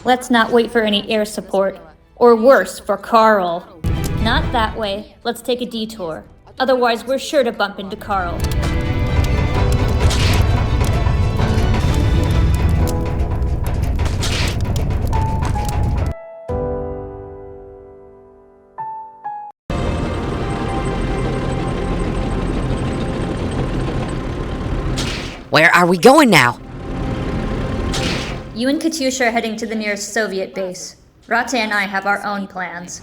Let's not wait for any air support. Or worse, for Carl. Not that way. Let's take a detour. Otherwise, we're sure to bump into Carl. Where are we going now? You and Katyusha are heading to the nearest Soviet base. Ratte and I have our own plans.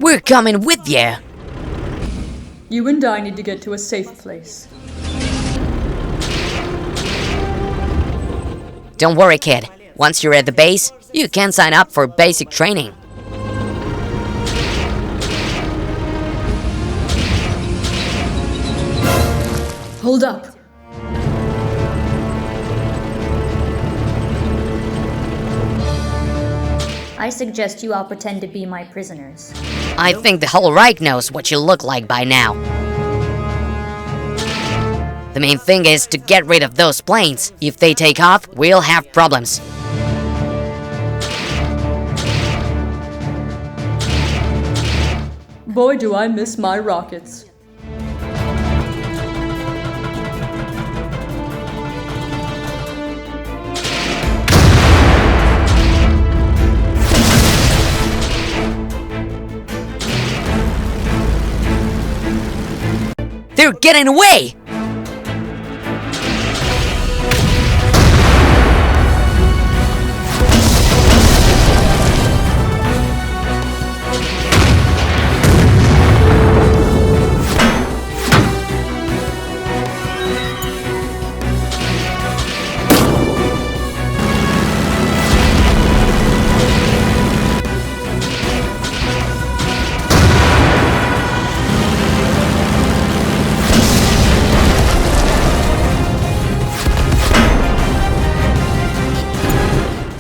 We're coming with you. You and I need to get to a safe place. Don't worry, kid. Once you're at the base, you can sign up for basic training. Hold up. I suggest you all pretend to be my prisoners. I think the whole Reich knows what you look like by now. The main thing is to get rid of those planes. If they take off, we'll have problems. Boy, do I miss my rockets. They're getting away!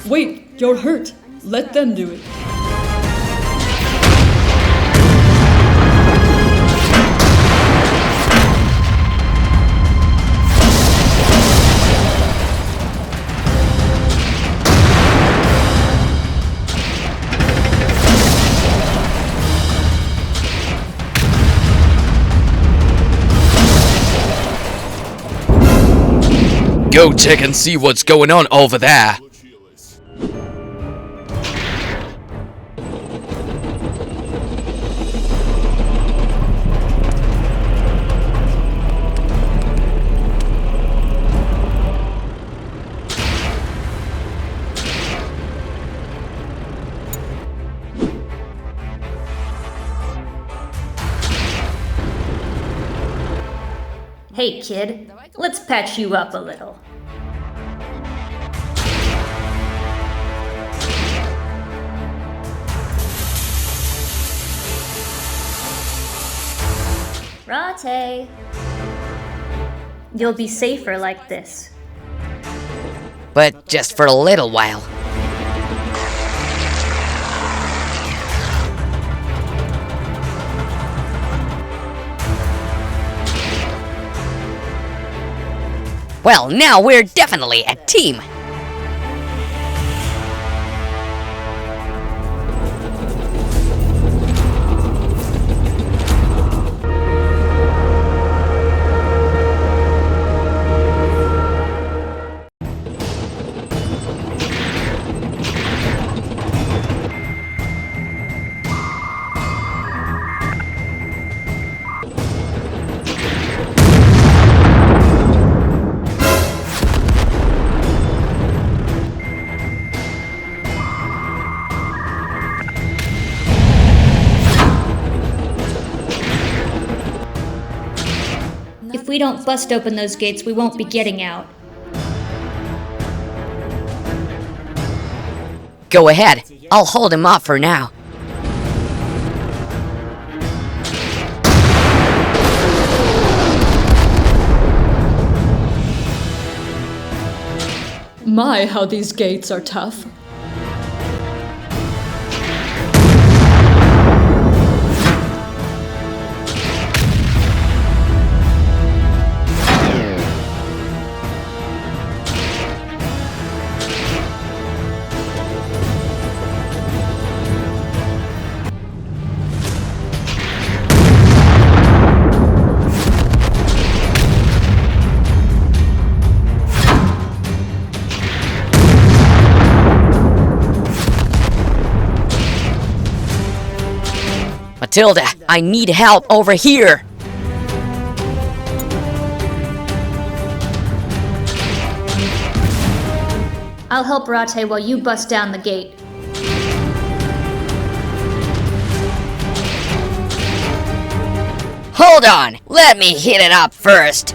Wait, you're hurt. Let them do it. Go check and see what's going on over there. Hey kid, let's patch you up a little. Ratte! You'll be safer like this. But just for a little while. Well, now we're definitely a team. If we don't bust open those gates, we won't be getting out. Go ahead. I'll hold him off for now. My, how these gates are tough. Matilda, I need help over here. I'll help Ratte while you bust down the gate. Hold on, let me hit it up first.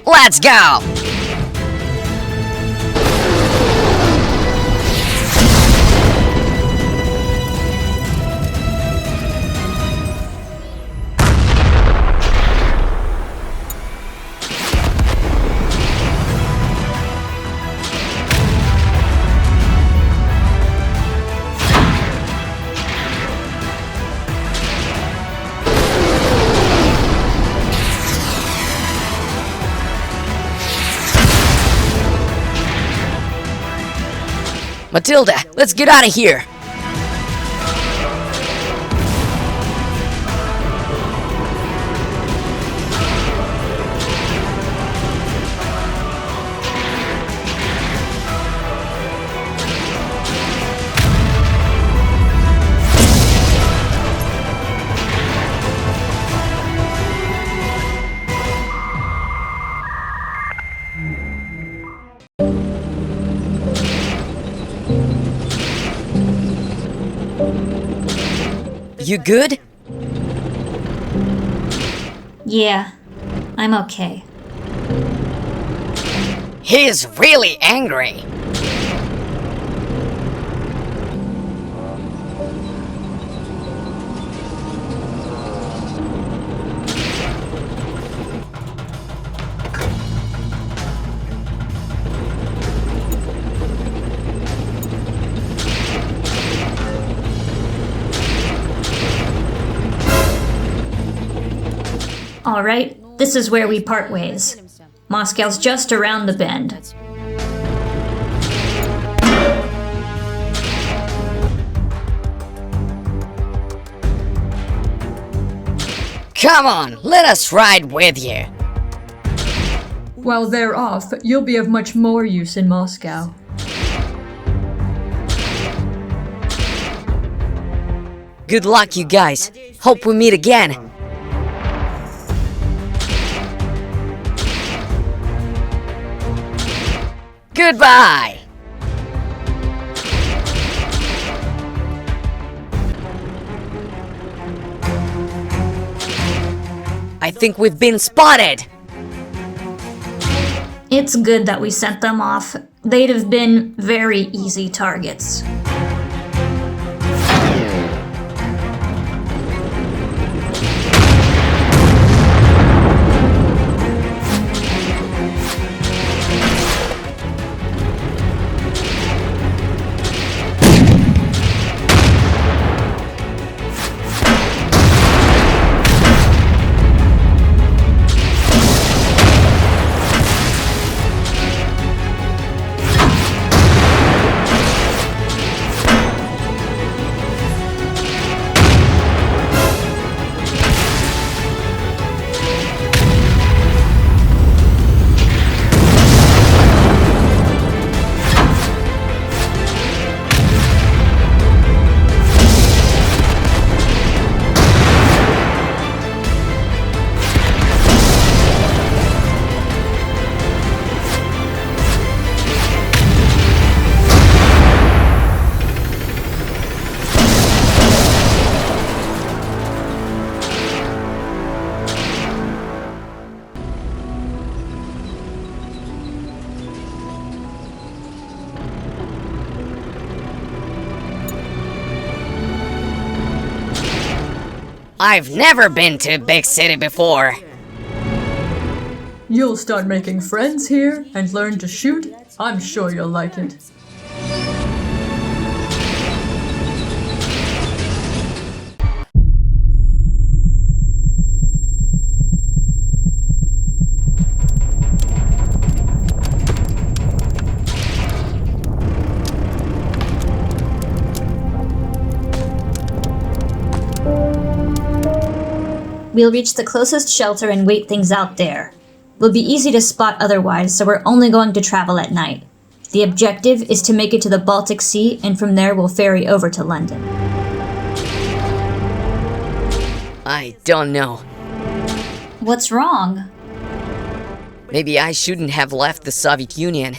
Let's go! Matilda, let's get out of here! You good? Yeah, I'm okay. He's really angry. Alright, this is where we part ways. Moscow's just around the bend. Come on, let us ride with you. While they're off, you'll be of much more use in Moscow. Good luck, you guys. Hope we meet again. Goodbye! I think we've been spotted! It's good that we sent them off. They'd have been very easy targets. I've never been to a big city before. You'll start making friends here and learn to shoot. I'm sure you'll like it. We'll reach the closest shelter and wait things out there. Will be easy to spot otherwise, so we're only going to travel at night. The objective is to make it to the Baltic Sea, and from there we'll ferry over to London. I don't know. What's wrong? Maybe I shouldn't have left the Soviet Union.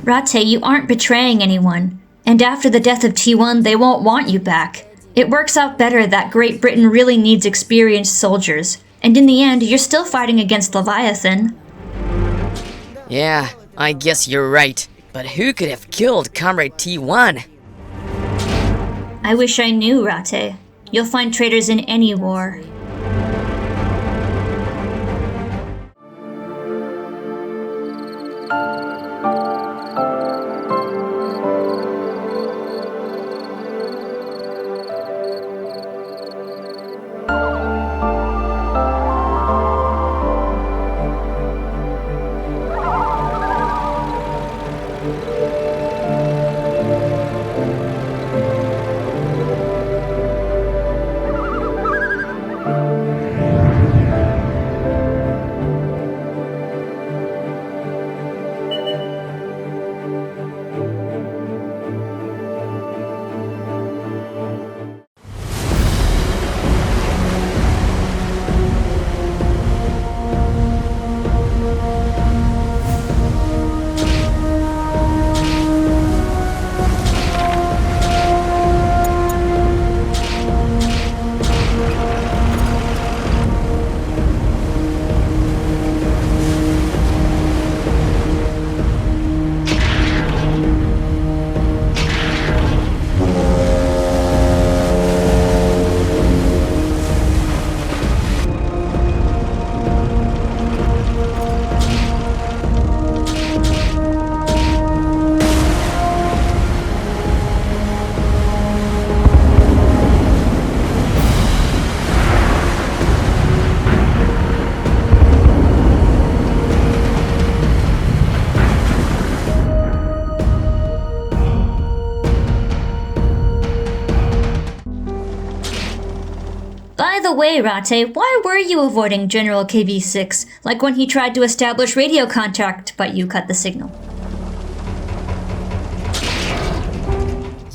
Ratte, you aren't betraying anyone. And after the death of T1, they won't want you back. It works out better that Great Britain really needs experienced soldiers. And in the end, you're still fighting against Leviathan. Yeah, I guess you're right. But who could have killed Comrade T1? I wish I knew, Ratte. You'll find traitors in any war. By the way, Ratte, why were you avoiding General KV6, like when he tried to establish radio contact, but you cut the signal?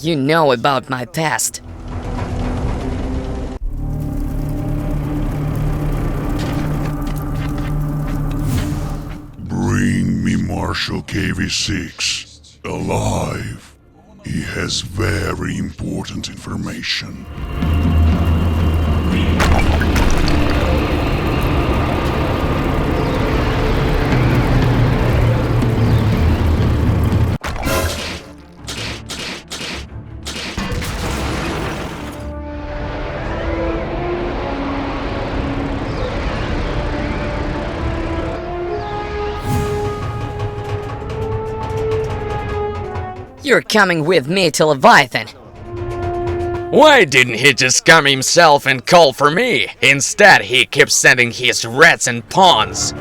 You know about my past. Bring me Marshal KV6 alive. He has very important information. You're coming with me to Leviathan. Why didn't he just come himself and call for me? Instead, he keeps sending his rats and pawns.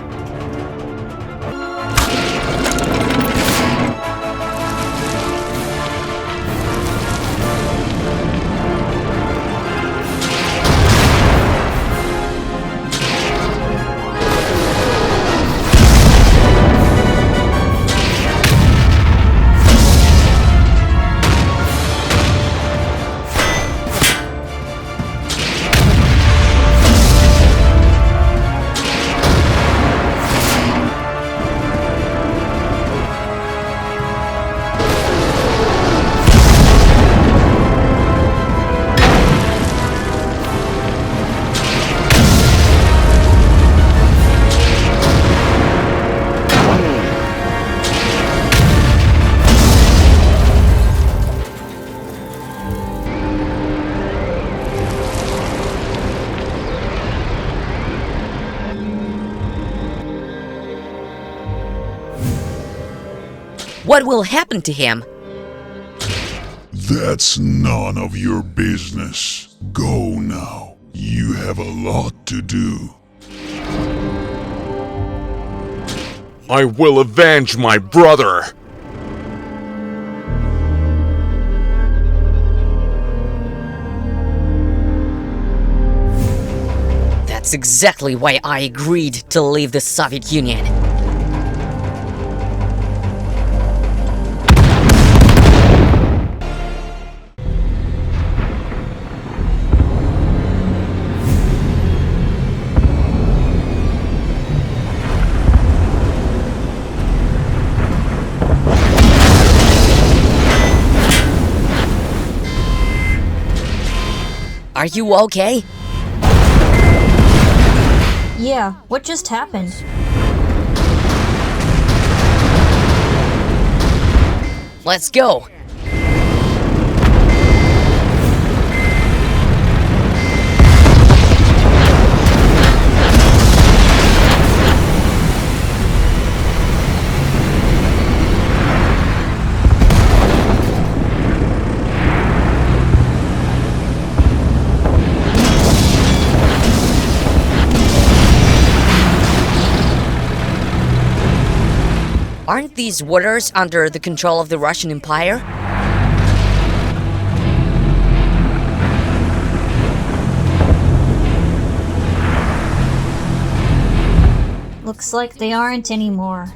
What will happen to him? That's none of your business. Go now. You have a lot to do. I will avenge my brother! That's exactly why I agreed to leave the Soviet Union. Are you okay? Yeah, what just happened? Let's go! Aren't these waters under the control of the Russian Empire? Looks like they aren't anymore.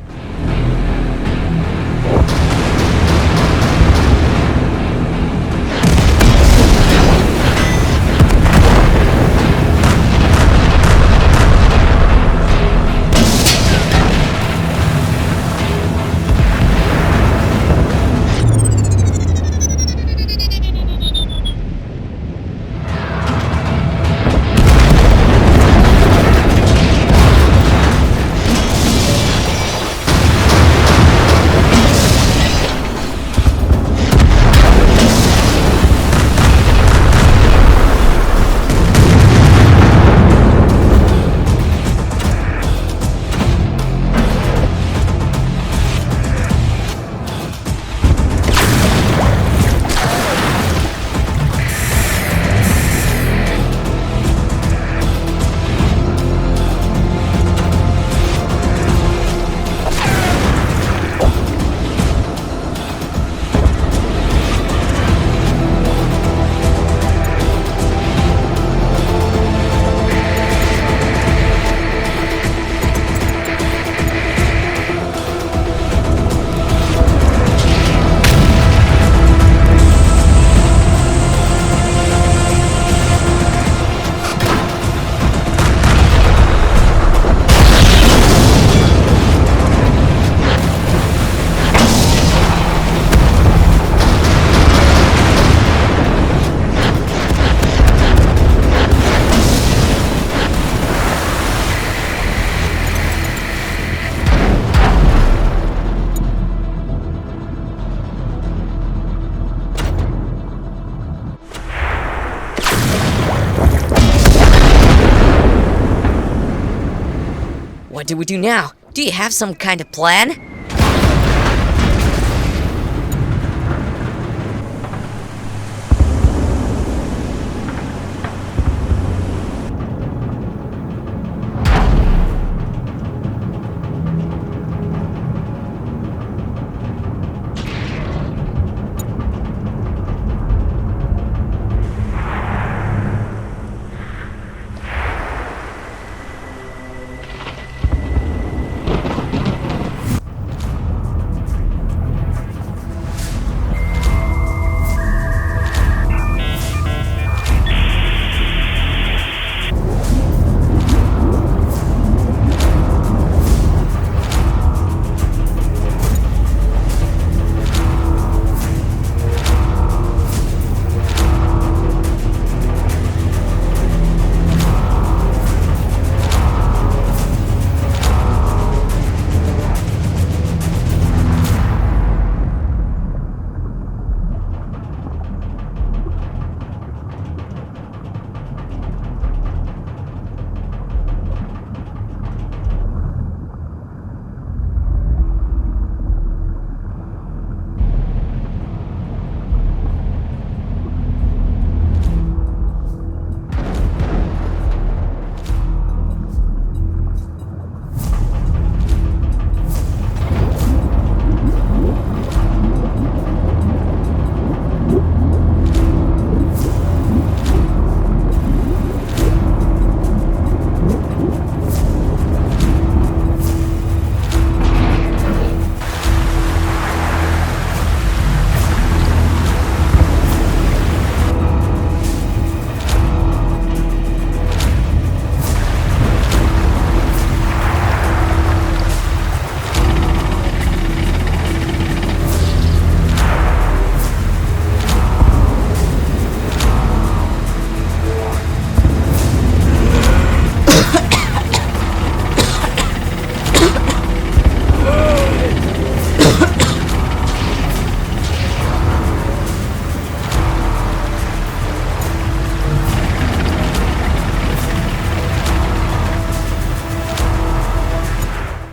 What do we do now? Do you have some kind of plan?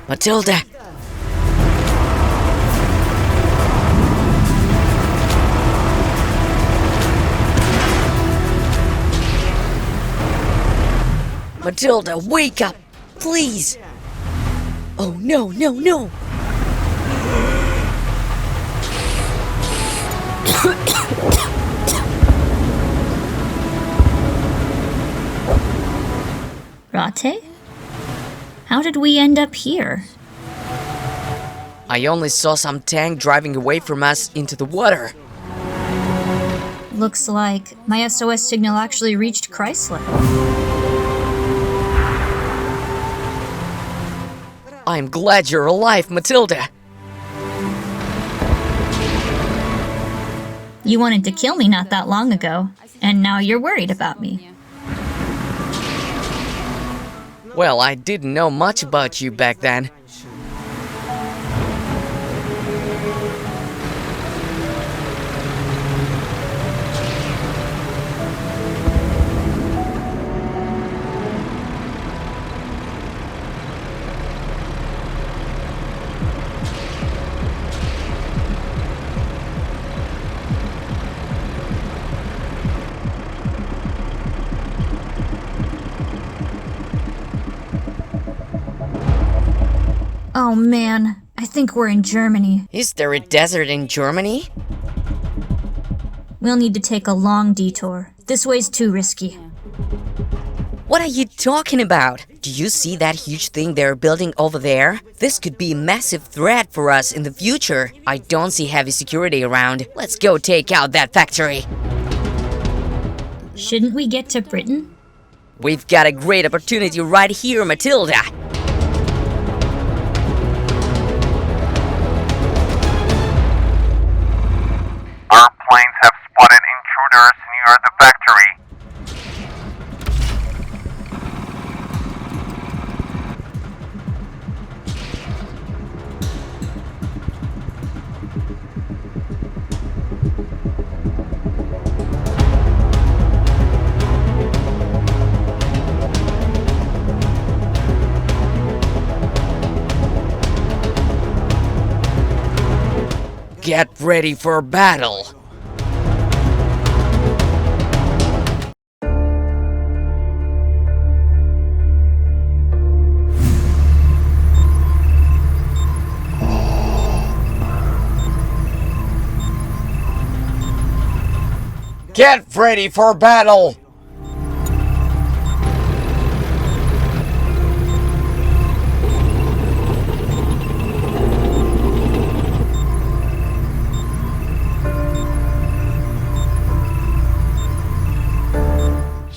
Matilda! Matilda, wake up! Please! Oh no, no, no! Ratte? How did we end up here? I only saw some tank driving away from us into the water. Looks like my SOS signal actually reached Chrysler. I'm glad you're alive, Matilda. You wanted to kill me not that long ago, and now you're worried about me. Well, I didn't know much about you back then. Oh man, I think we're in Germany. Is there a desert in Germany? We'll need to take a long detour. This way's too risky. What are you talking about? Do you see that huge thing they're building over there? This could be a massive threat for us in the future. I don't see heavy security around. Let's go take out that factory. Shouldn't we get to Britain? We've got a great opportunity right here, Matilda. Our planes have spotted intruders near the factory. Get ready for battle. Get ready for battle!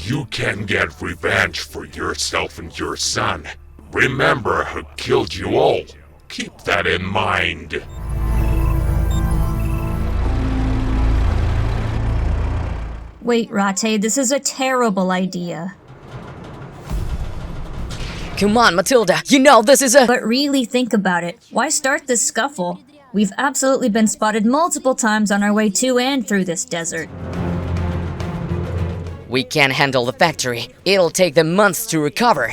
You can get revenge for yourself and your son. Remember who killed you all. Keep that in mind. Wait, Ratte, this is a terrible idea. Come on, Matilda. You know this is a... But really think about it. Why start this scuffle? We've absolutely been spotted multiple times on our way to and through this desert. We can't handle the factory. It'll take them months to recover.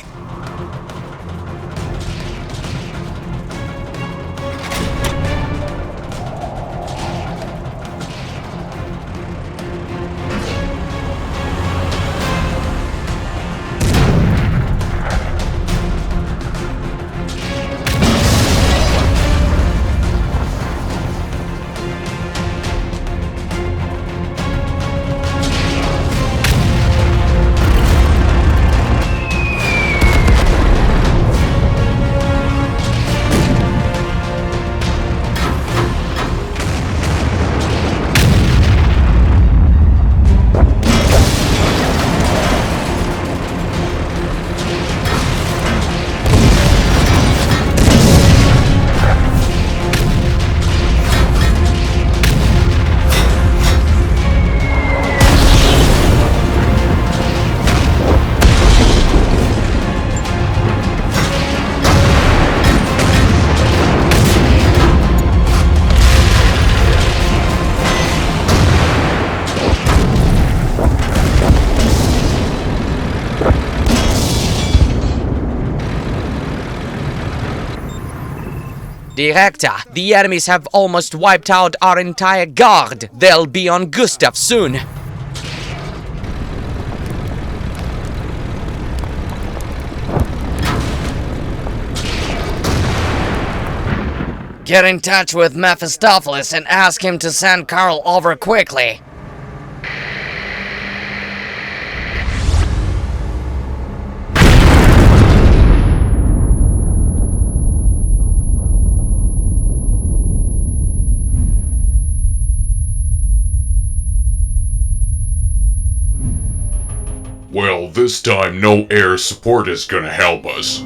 Director, the enemies have almost wiped out our entire guard. They'll be on Gustav soon. Get in touch with Mephistopheles and ask him to send Carl over quickly. Well, this time no air support is gonna help us.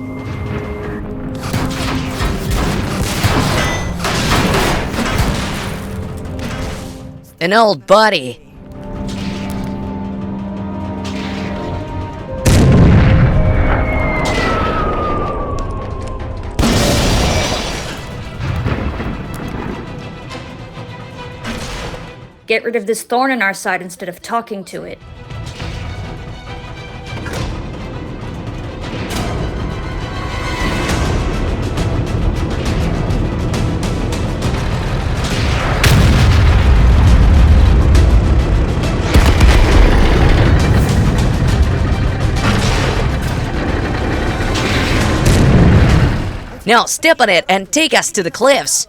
An old buddy. Get rid of this thorn in our side instead of talking to it. Now step on it and take us to the cliffs.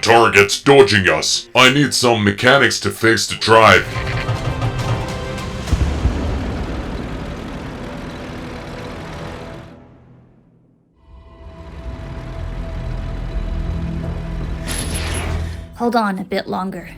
Target's dodging us. I need some mechanics to fix the drive. Hold on a bit longer.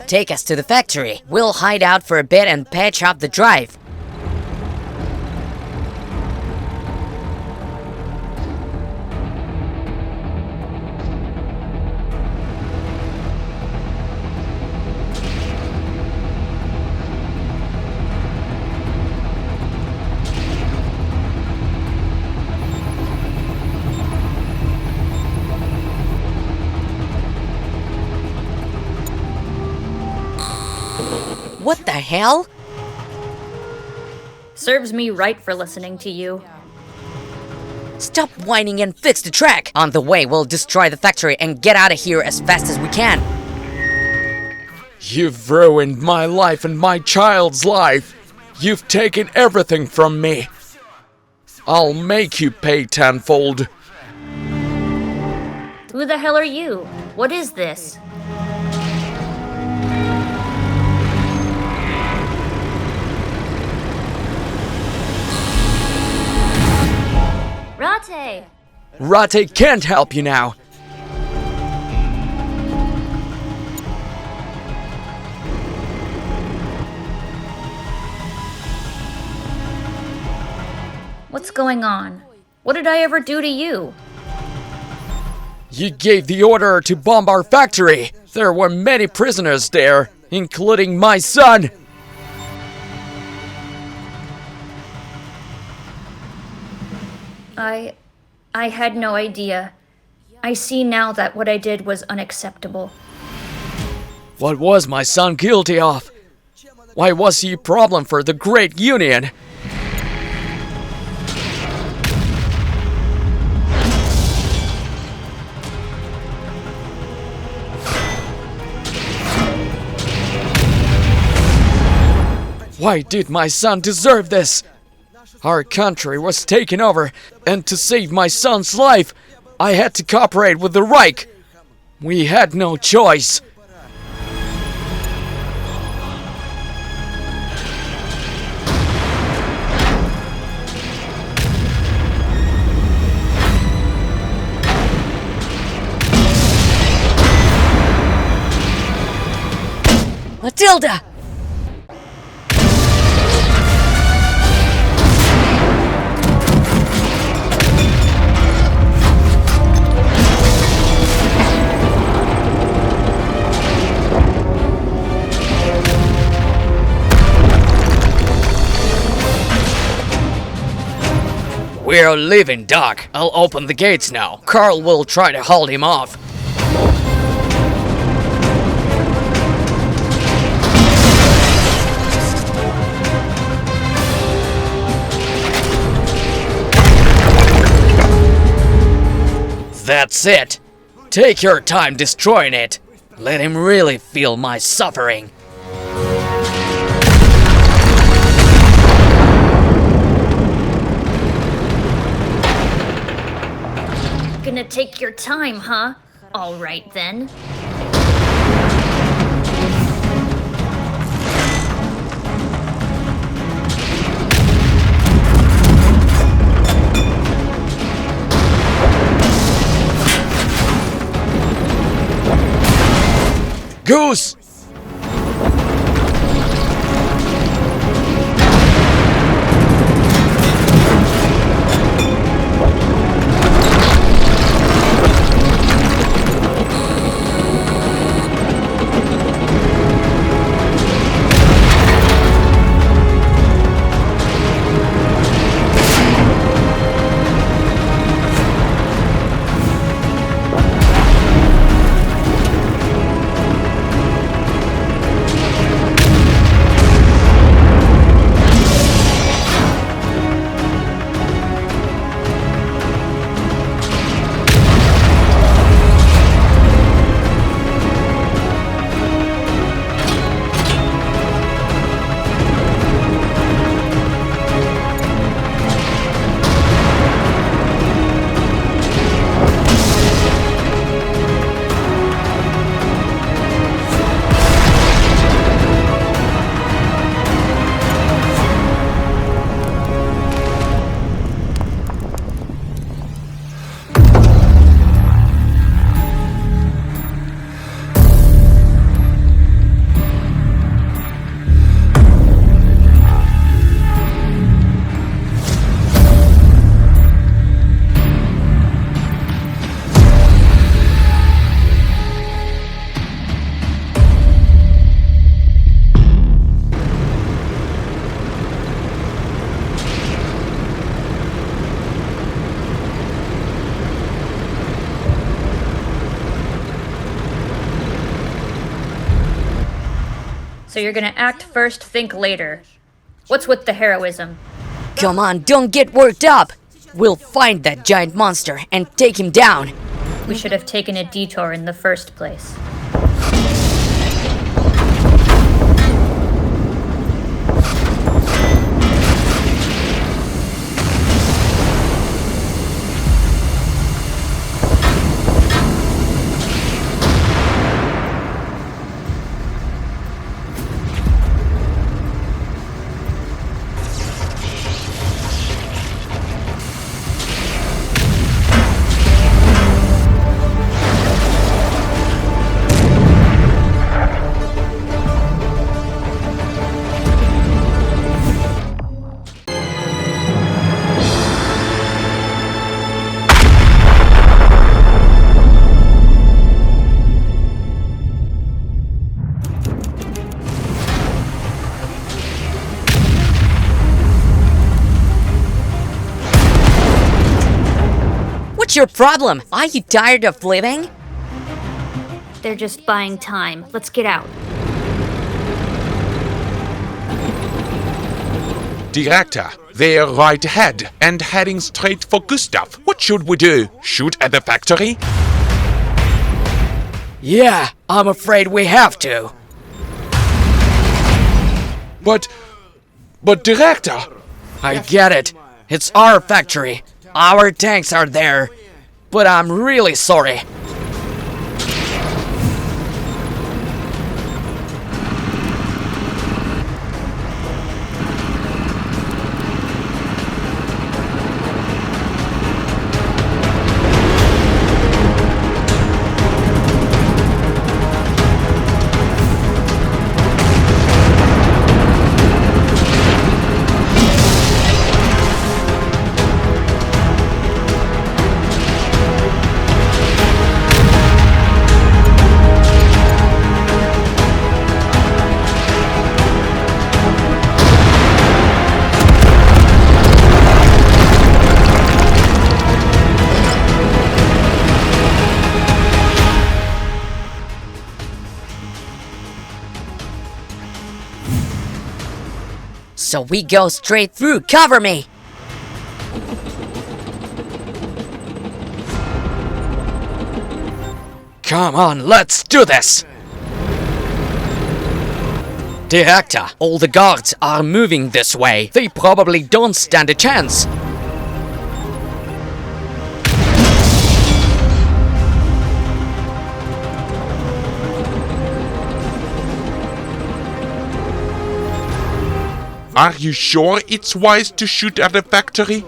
Take us to the factory. We'll hide out for a bit and patch up the drive. What the hell? Serves me right for listening to you. Stop whining and fix the track! On the way, we'll destroy the factory and get out of here as fast as we can. You've ruined my life and my child's life. You've taken everything from me. I'll make you pay tenfold. Who the hell are you? What is this? Ratte! Ratte can't help you now. What's going on? What did I ever do to you? You gave the order to bomb our factory. There were many prisoners there, including my son. I had no idea. I see now that what I did was unacceptable. What was my son guilty of? Why was he a problem for the Great Union? Why did my son deserve this? Our country was taken over, and to save my son's life, I had to cooperate with the Reich. We had no choice. Matilda! We're leaving, Doc. I'll open the gates now. Carl will try to hold him off. That's it. Take your time destroying it. Let him really feel my suffering. Gonna take your time, huh? All right then. Goose! So you're gonna act first, think later. What's with the heroism? Come on, don't get worked up! We'll find that giant monster and take him down. We should have taken a detour in the first place. What's your problem? Are you tired of living? They're just buying time. Let's get out. Director, they're right ahead and heading straight for Gustav. What should we do? Shoot at the factory? Yeah, I'm afraid we have to. But Director, I get it. It's our factory. Our tanks are there. But I'm really sorry. So we go straight through. Cover me! Come on, let's do this! Director, all the guards are moving this way. They probably don't stand a chance. Are you sure it's wise to shoot at the factory?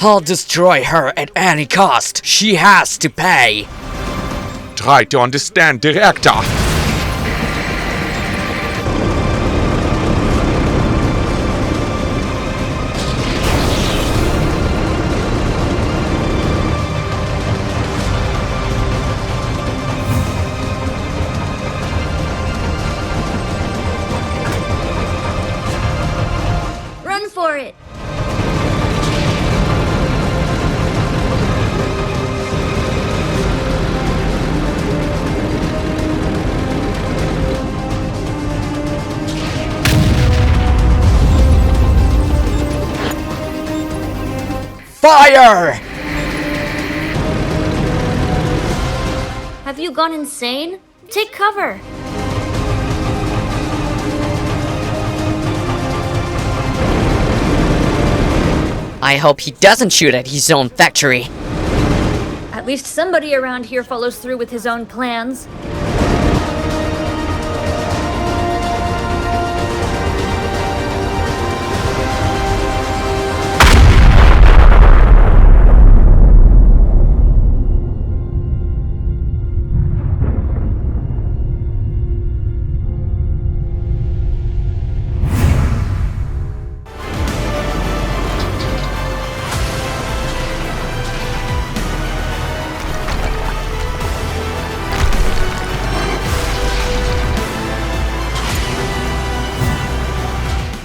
I'll destroy her at any cost. She has to pay. Try to understand, Director. Run for it! Fire! Have you gone insane? Take cover! I hope he doesn't shoot at his own factory. At least somebody around here follows through with his own plans.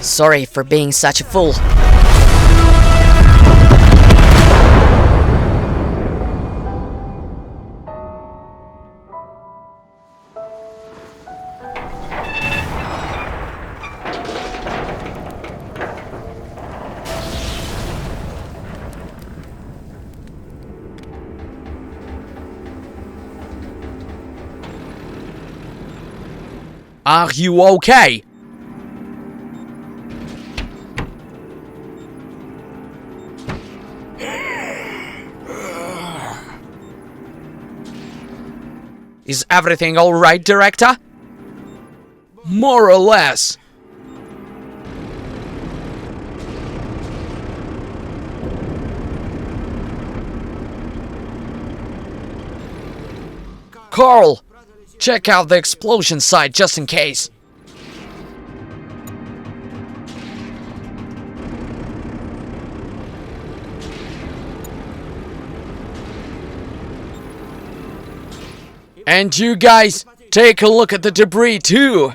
Sorry for being such a fool. Are you okay? Is everything alright, Director? More or less. Carl, check out the explosion site just in case. And you guys, take a look at the debris too.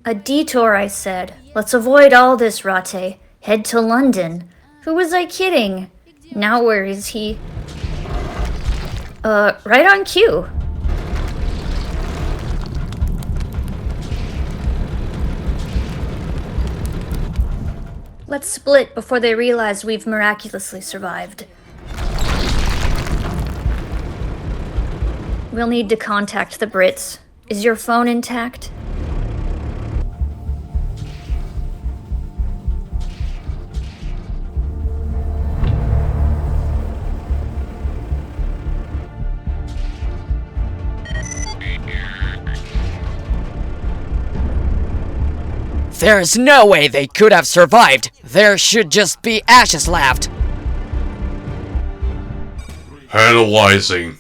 A detour, I said. Let's avoid all this, Ratte. Head to London. Who was I kidding? Now where is he? Right on cue. Let's split before they realize we've miraculously survived. We'll need to contact the Brits. Is your phone intact? There's no way they could have survived. There should just be ashes left. Analyzing.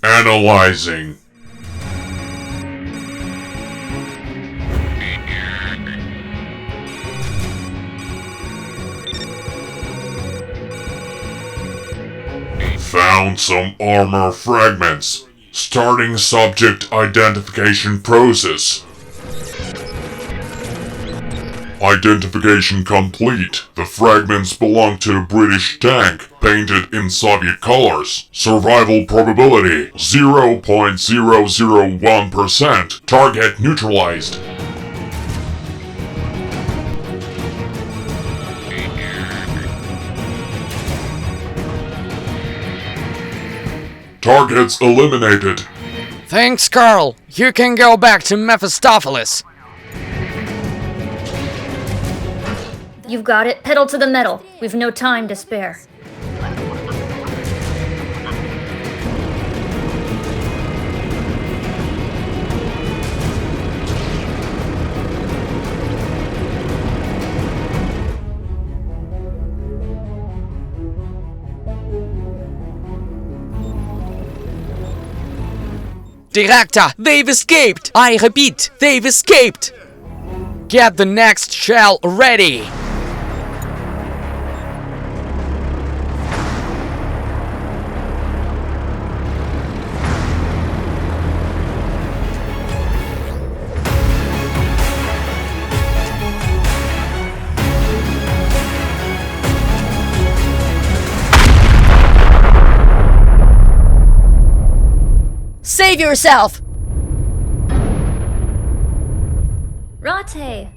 Analyzing. Found some armor fragments. Starting subject identification process. Identification complete. The fragments belong to a British tank, painted in Soviet colors. Survival probability 0.001%. Target neutralized. Targets eliminated. Thanks, Carl. You can go back to Mephistopheles. You've got it. Pedal to the metal. We've no time to spare. Director, they've escaped! I repeat, they've escaped! Get the next shell ready! Save yourself! Ratte!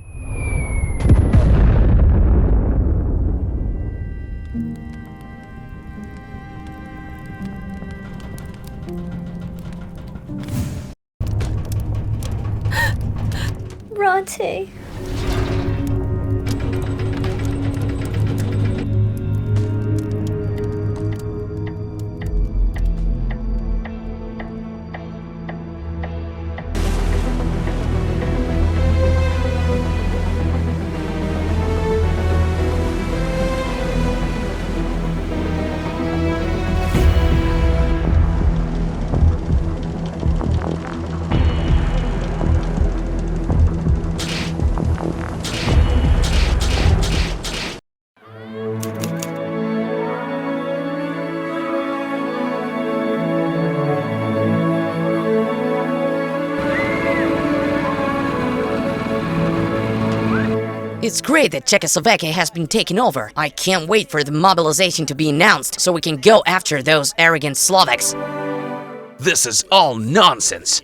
Ratte. It's great that Czechoslovakia has been taken over. I can't wait for the mobilization to be announced so we can go after those arrogant Slovaks. This is all nonsense.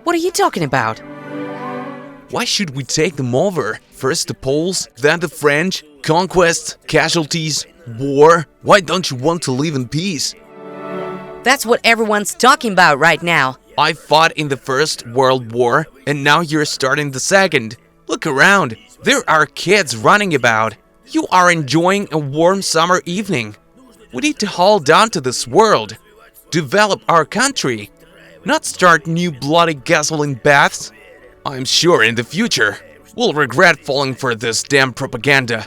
What are you talking about? Why should we take them over? First the Poles, then the French, conquest, casualties, war. Why don't you want to live in peace? That's what everyone's talking about right now. I fought in the First World War, and now you're starting the Second. Look around. There are kids running about. You are enjoying a warm summer evening. We need to hold on to this world. Develop our country. Not start new bloody gasoline baths. I'm sure in the future, we'll regret falling for this damn propaganda.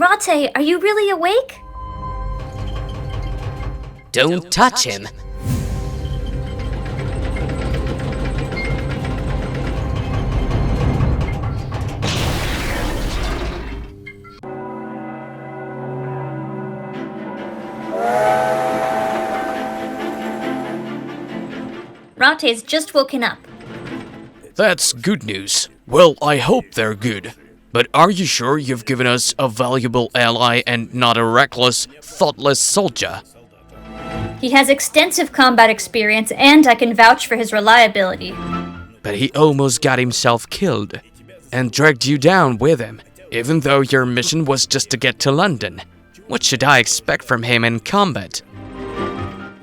Ratte, are you really awake? Don't touch him. Ratte's just woken up. That's good news. Well, I hope they're good. But are you sure you've given us a valuable ally and not a reckless, thoughtless soldier? He has extensive combat experience, and I can vouch for his reliability. But he almost got himself killed and dragged you down with him, even though your mission was just to get to London. What should I expect from him in combat?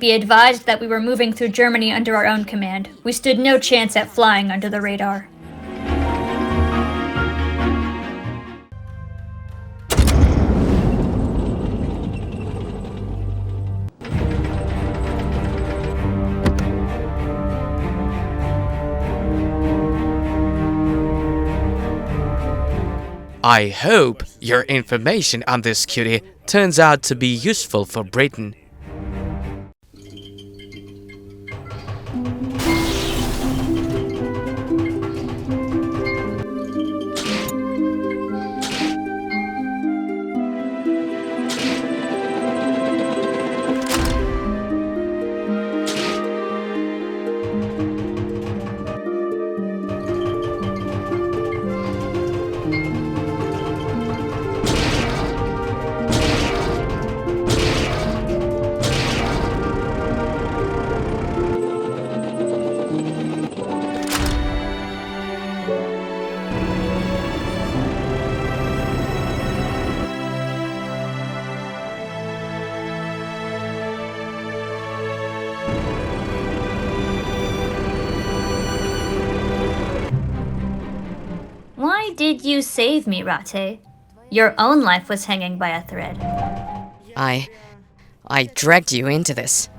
Be advised that we were moving through Germany under our own command. We stood no chance at flying under the radar. I hope your information on this cutie turns out to be useful for Britain. Why did you save me, Ratte? Your own life was hanging by a thread. I dragged you into this.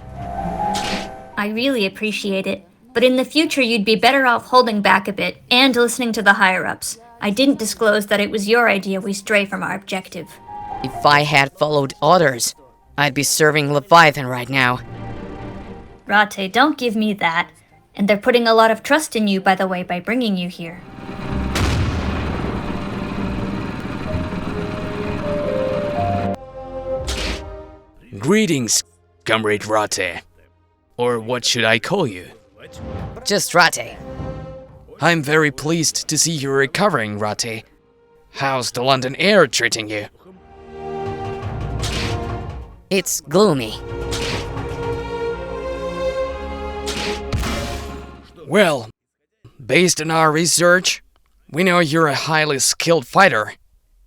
I really appreciate it, but in the future you'd be better off holding back a bit and listening to the higher-ups. I didn't disclose that it was your idea we stray from our objective. If I had followed orders, I'd be serving Leviathan right now. Ratte, don't give me that. And they're putting a lot of trust in you, by the way, by bringing you here. Greetings, Comrade Ratte. Or what should I call you? Just Ratte. I'm very pleased to see you're recovering, Ratte. How's the London air treating you? It's gloomy. Well, based on our research, we know you're a highly skilled fighter,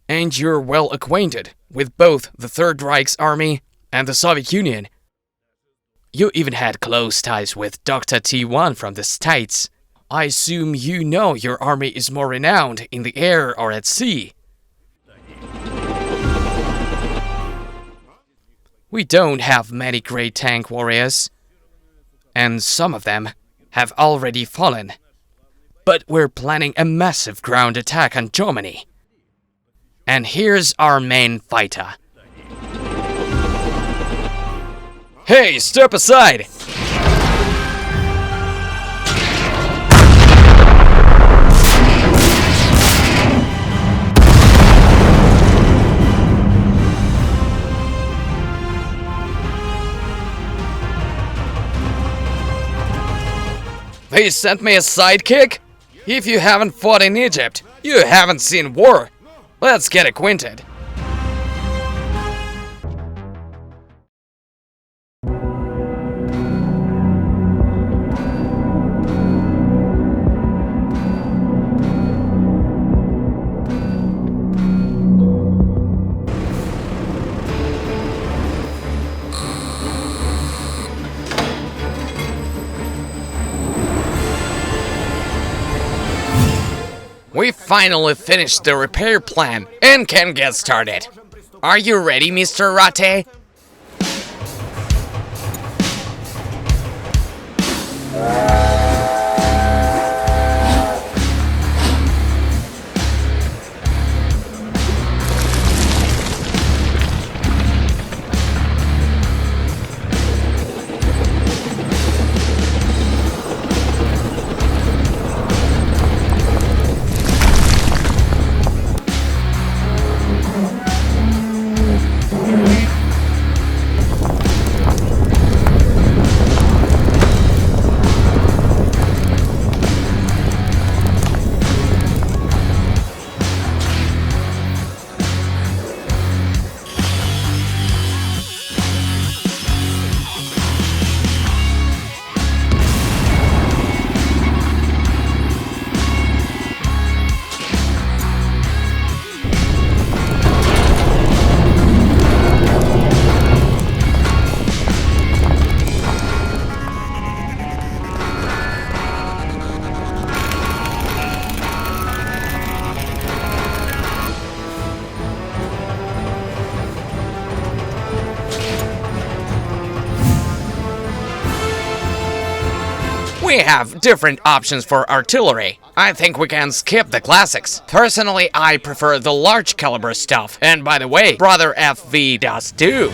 and you're well acquainted with both the Third Reich's army and the Soviet Union. You even had close ties with Dr. T1 from the States. I assume you know your army is more renowned in the air or at sea. We don't have many great tank warriors, and some of them have already fallen. But we're planning a massive ground attack on Germany. And here's our main fighter. Hey, step aside! They sent me a sidekick? If you haven't fought in Egypt, you haven't seen war. Let's get acquainted. We finally finished the repair plan and can get started. Are you ready, Mr. Ratte? We have different options for artillery. I think we can skip the classics. Personally, I prefer the large caliber stuff. And by the way, Brother FV does too.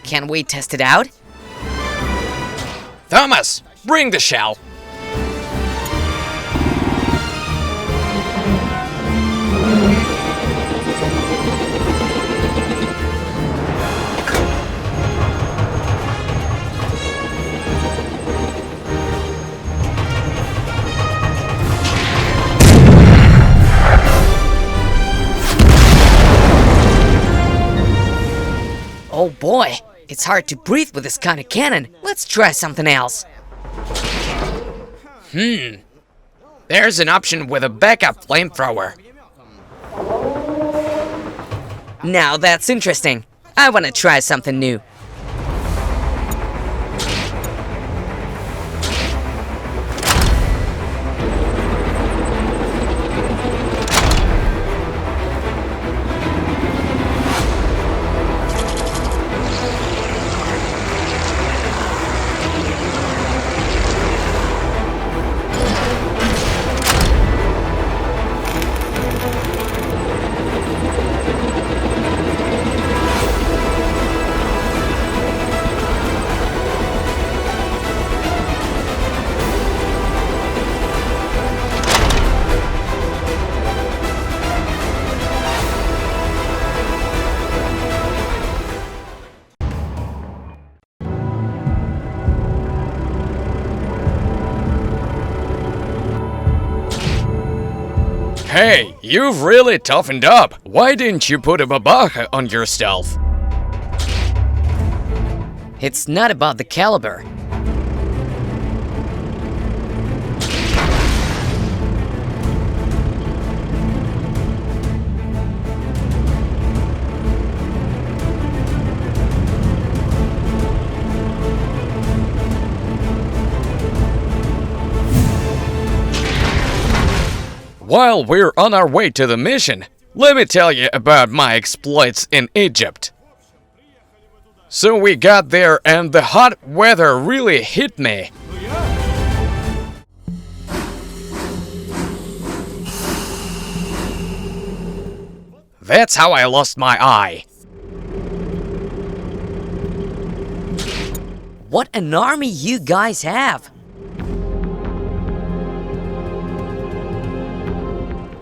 Can we test it out? Thomas, bring the shell. Oh boy, it's hard to breathe with this kind of cannon. Let's try something else. There's an option with a backup flamethrower. Now that's interesting. I want to try something new. Hey, you've really toughened up. Why didn't you put a babaja on your stealth? It's not about the caliber. While we're on our way to the mission, let me tell you about my exploits in Egypt. So we got there and the hot weather really hit me. That's how I lost my eye. What an army you guys have!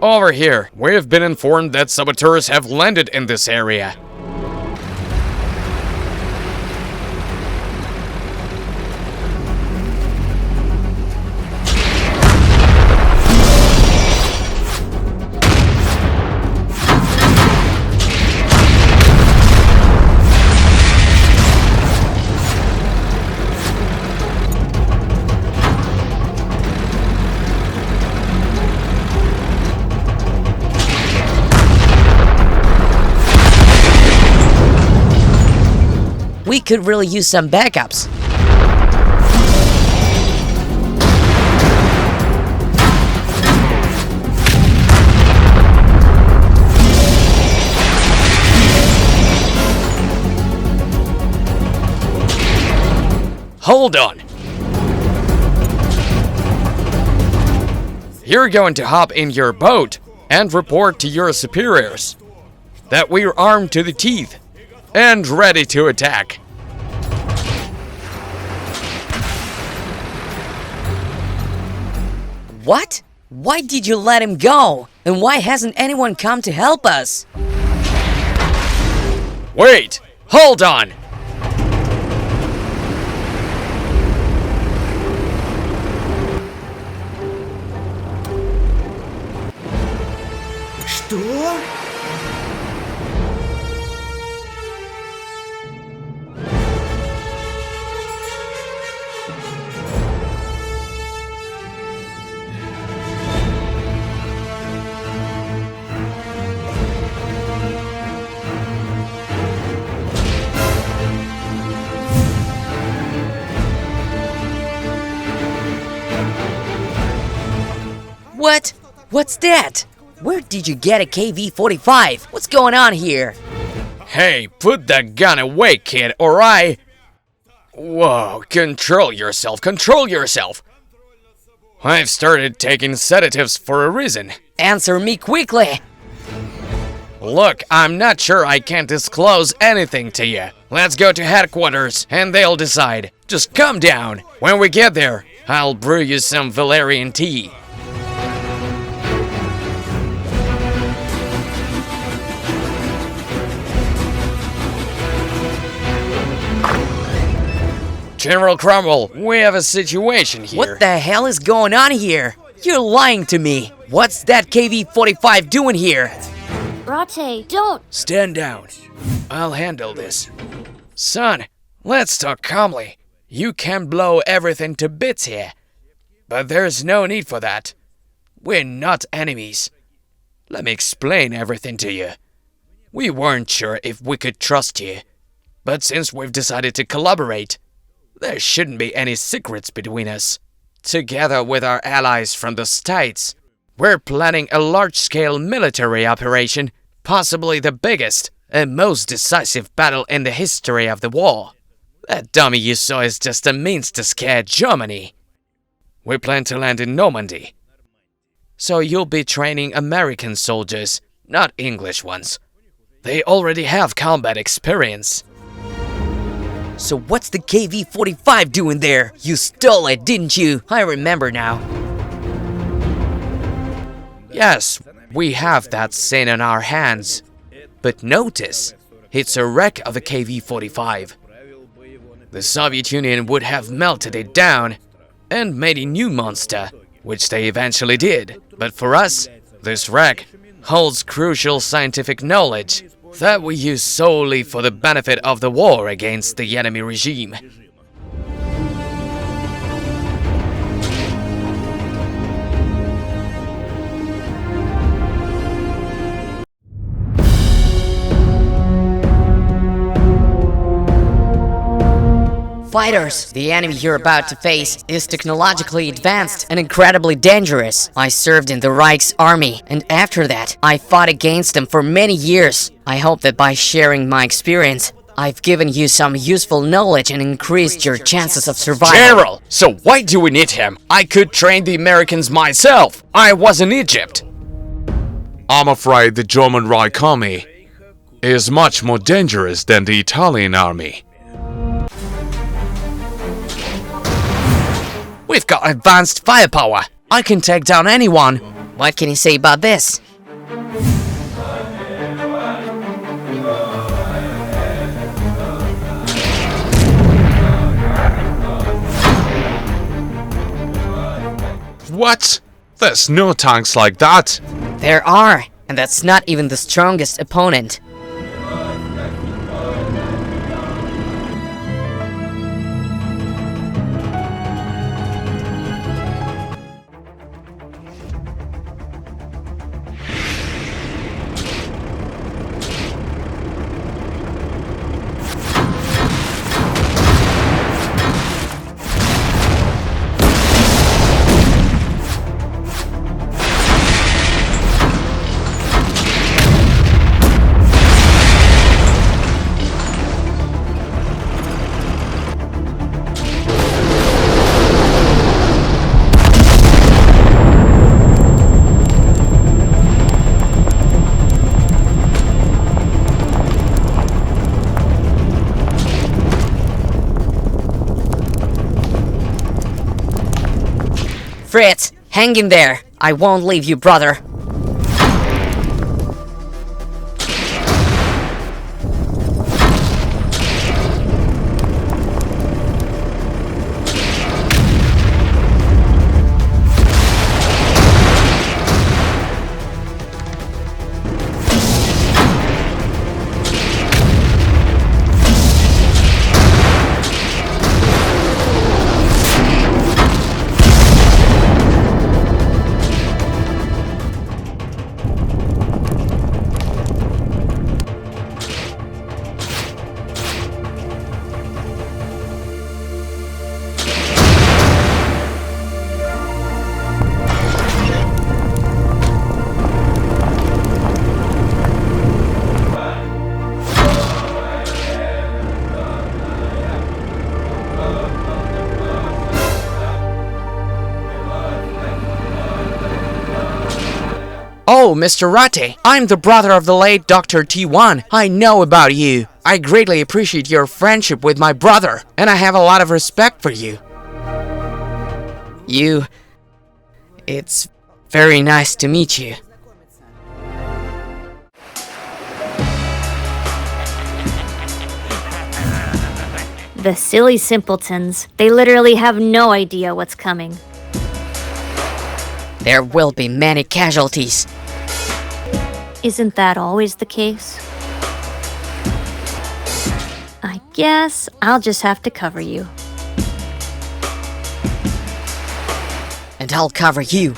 Over here, we've been informed that saboteurs have landed in this area. We could really use some backups. Hold on. You're going to hop in your boat and report to your superiors that we're armed to the teeth and ready to attack. What? Why did you let him go? And why hasn't anyone come to help us? Wait! Hold on! Что? What? What's that? Where did you get a KV-45? What's going on here? Hey, put that gun away, kid, or I... Whoa, control yourself, control yourself! I've started taking sedatives for a reason. Answer me quickly! Look, I'm not sure I can disclose anything to you. Let's go to headquarters, and they'll decide. Just calm down. When we get there, I'll brew you some valerian tea. General Cromwell, we have a situation here. What the hell is going on here? You're lying to me. What's that KV-45 doing here? Ratte, don't! Stand down. I'll handle this. Son, let's talk calmly. You can blow everything to bits here. But there's no need for that. We're not enemies. Let me explain everything to you. We weren't sure if we could trust you. But since we've decided to collaborate, there shouldn't be any secrets between us. Together with our allies from the States, we're planning a large-scale military operation, possibly the biggest and most decisive battle in the history of the war. That dummy you saw is just a means to scare Germany. We plan to land in Normandy. So you'll be training American soldiers, not English ones. They already have combat experience. So what's the KV-45 doing there? You stole it, didn't you? I remember now. Yes, we have that scene on our hands. But notice, it's a wreck of a KV-45. The Soviet Union would have melted it down and made a new monster, which they eventually did. But for us, this wreck holds crucial scientific knowledge that we use solely for the benefit of the war against the enemy regime. Fighters, the enemy you're about to face is technologically advanced and incredibly dangerous. I served in the Reich's army, and after that, I fought against them for many years. I hope that by sharing my experience, I've given you some useful knowledge and increased your chances of survival. General, so why do we need him? I could train the Americans myself. I was in Egypt. I'm afraid the German Reich army is much more dangerous than the Italian army. We've got advanced firepower. I can take down anyone. What can you say about this? What? There's no tanks like that. There are, and that's not even the strongest opponent. Fritz, hang in there. I won't leave you, brother. Oh, Mr. Ratte, I'm the brother of the late Dr. T1. I know about you. I greatly appreciate your friendship with my brother, and I have a lot of respect for you. It's very nice to meet you. The silly simpletons. They literally have no idea what's coming. There will be many casualties. Isn't that always the case? I guess I'll just have to cover you. And I'll cover you.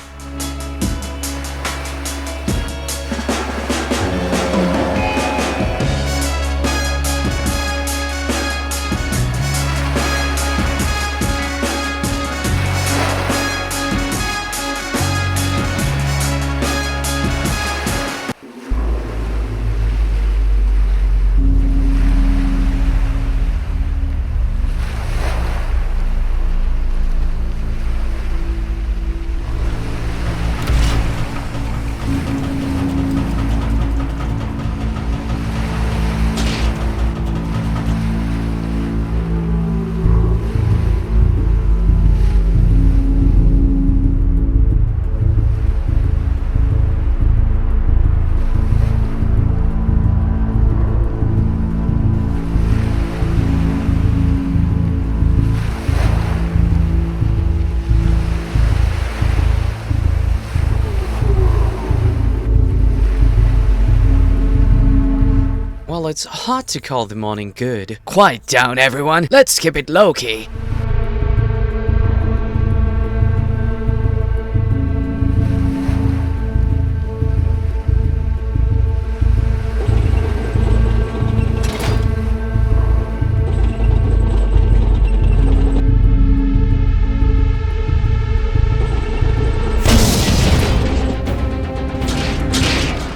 Well, it's hard to call the morning good. Quiet down, everyone. Let's keep it low-key.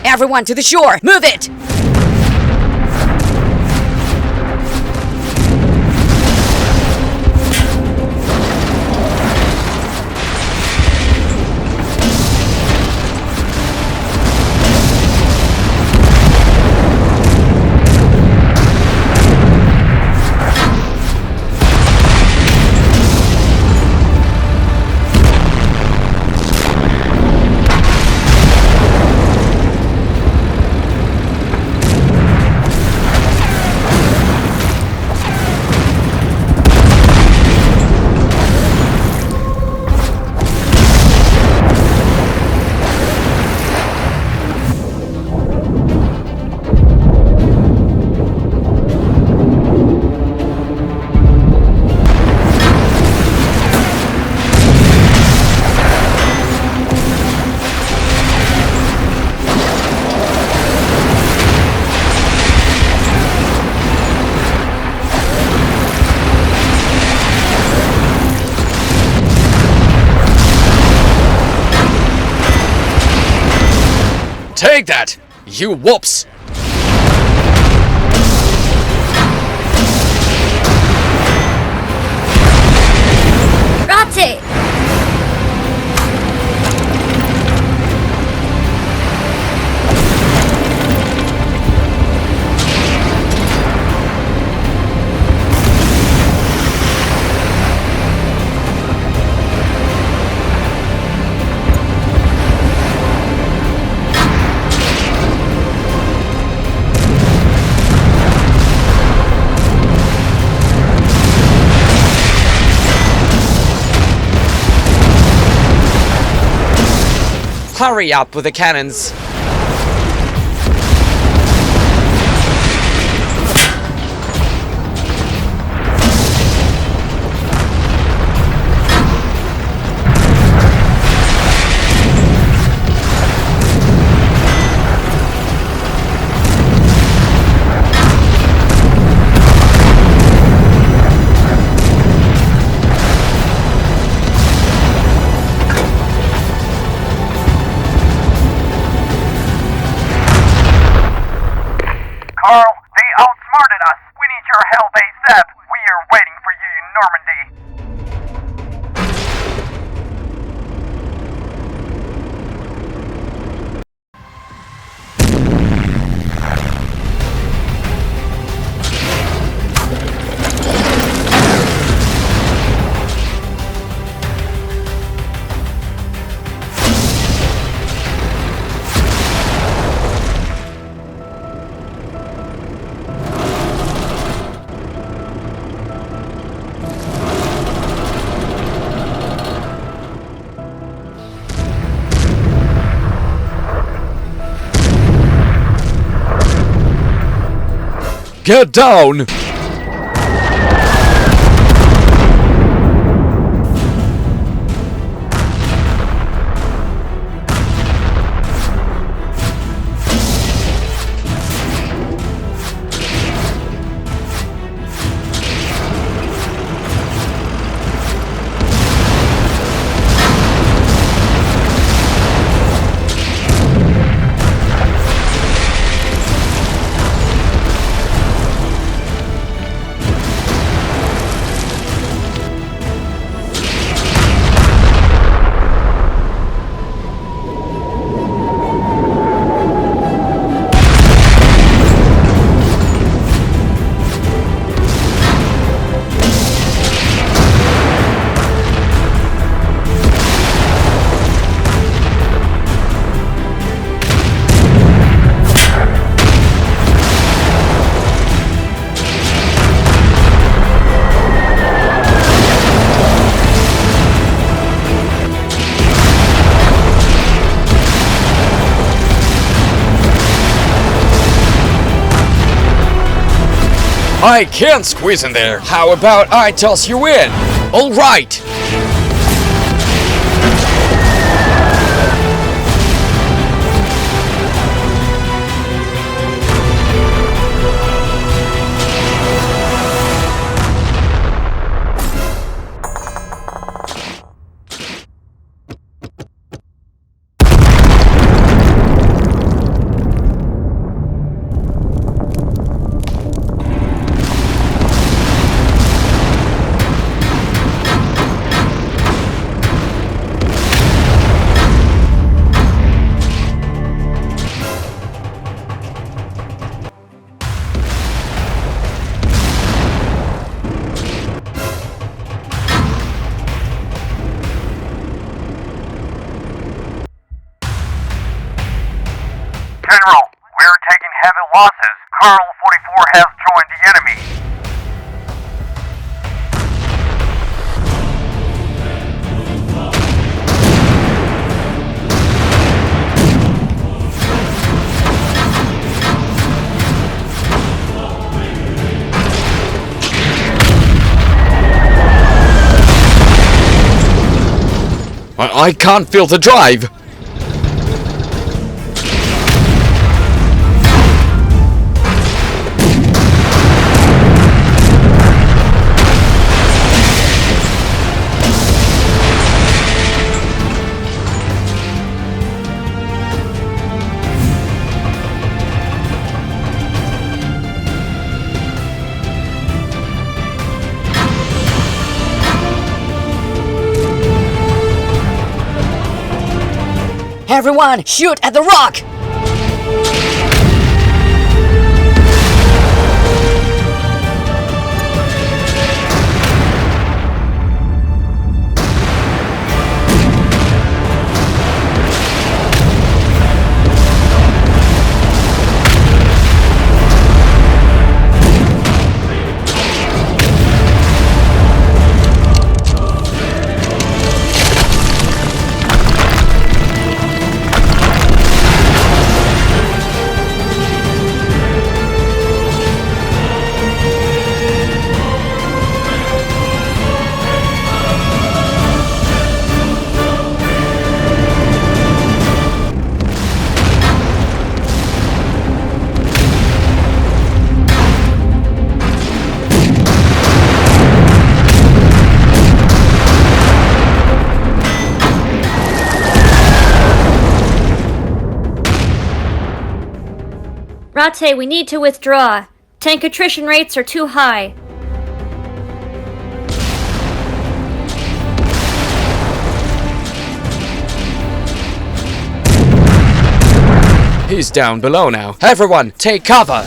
Everyone to the shore! Move it! Take that, you whoops! Ratte! Hurry up with the cannons! Carl, they outsmarted us. We need your help ASAP. We are waiting for you in Normandy. Get down! I can't squeeze in there. How about I toss you in? All right. General, we're taking heavy losses. Carl 44 has joined the enemy. I can't feel the drive. Everyone, shoot at the rock! Ratte, we need to withdraw. Tank attrition rates are too high. He's down below now. Everyone, take cover!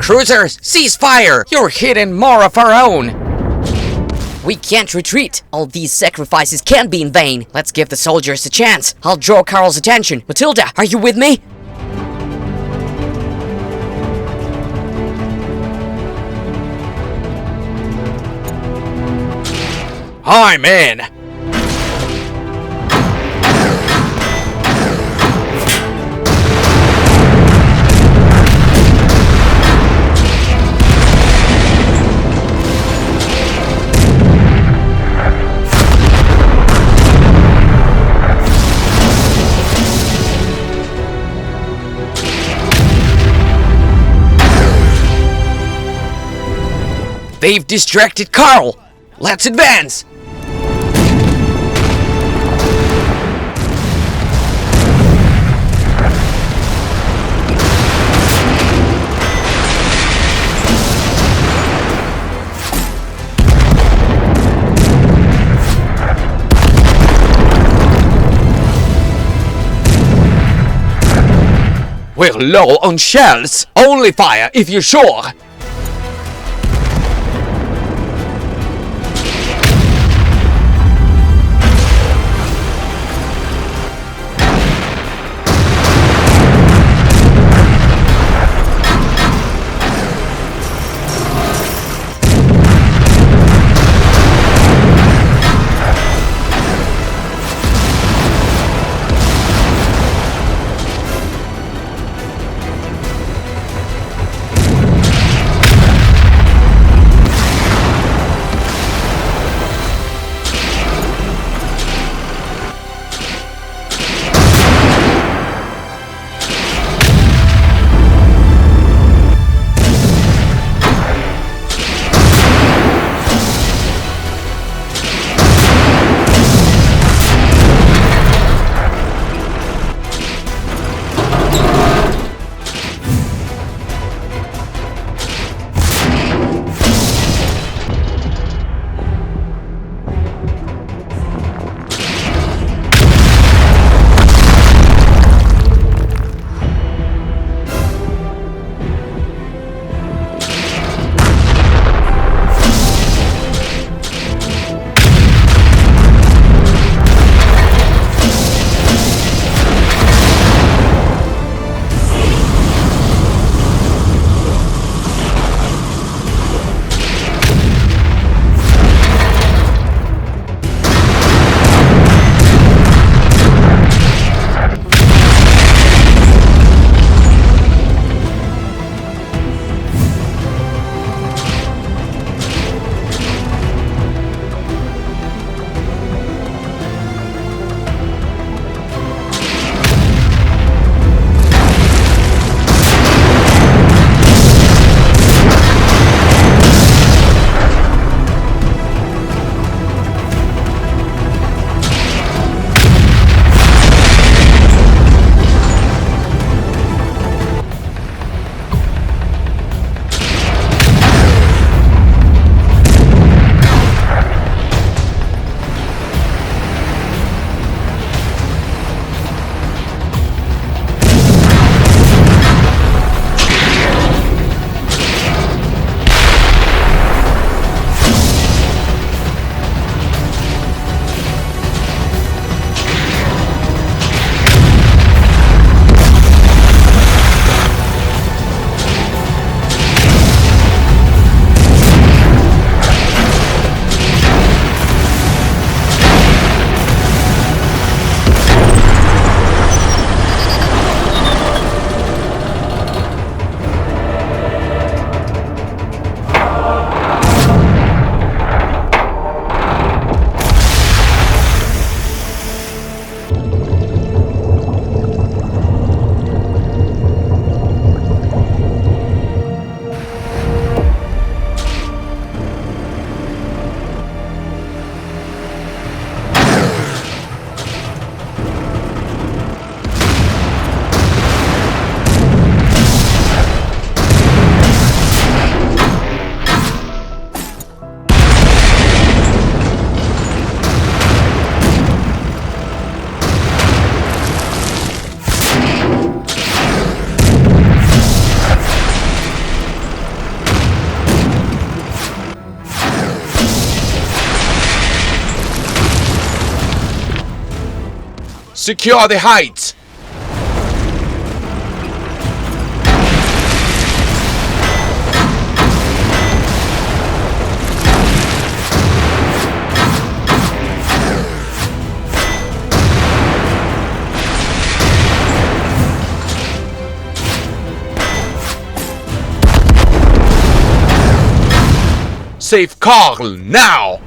Cruisers, cease fire! You're hitting more of our own! We can't retreat. All these sacrifices can't be in vain. Let's give the soldiers a chance. I'll draw Carl's attention. Matilda, are you with me? I'm in! They've distracted Carl! Let's advance! We're low on shells. Only fire if you're sure. Secure the heights! Save Carl now!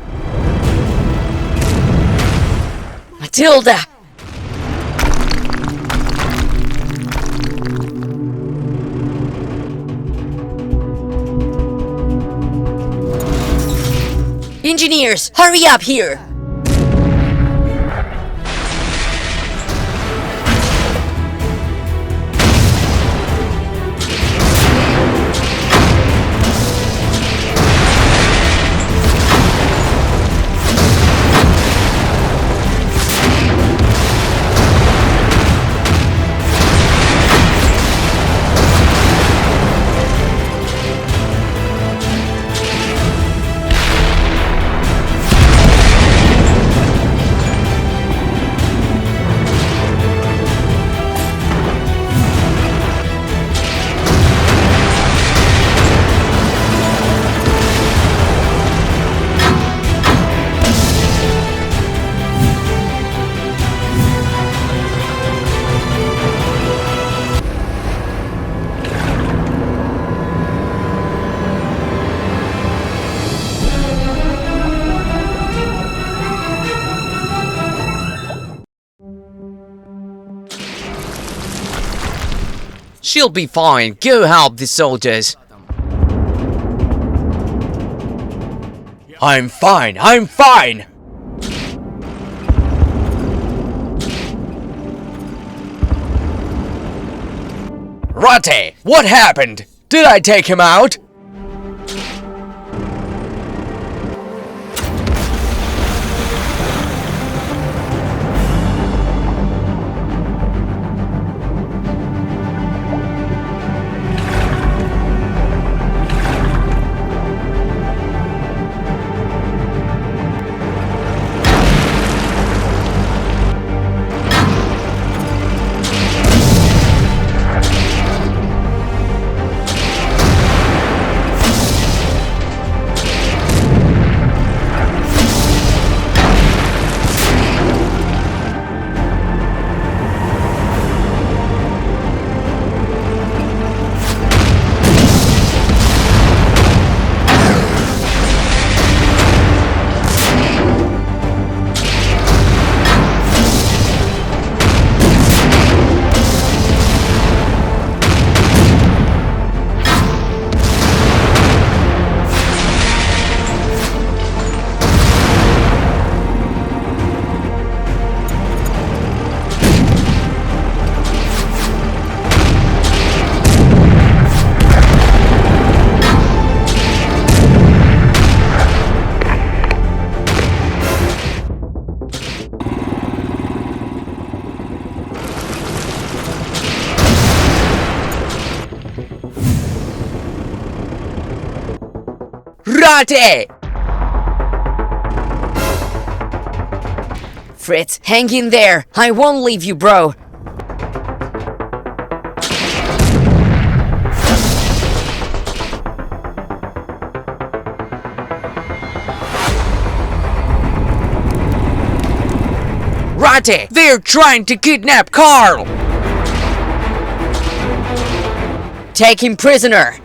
Matilda! Engineers, hurry up here! She'll be fine. Go help the soldiers. I'm fine. I'm fine. Ratte, what happened? Did I take him out? Ratte! Fritz, hang in there. I won't leave you, bro. Ratte, they're trying to kidnap Carl. Take him prisoner.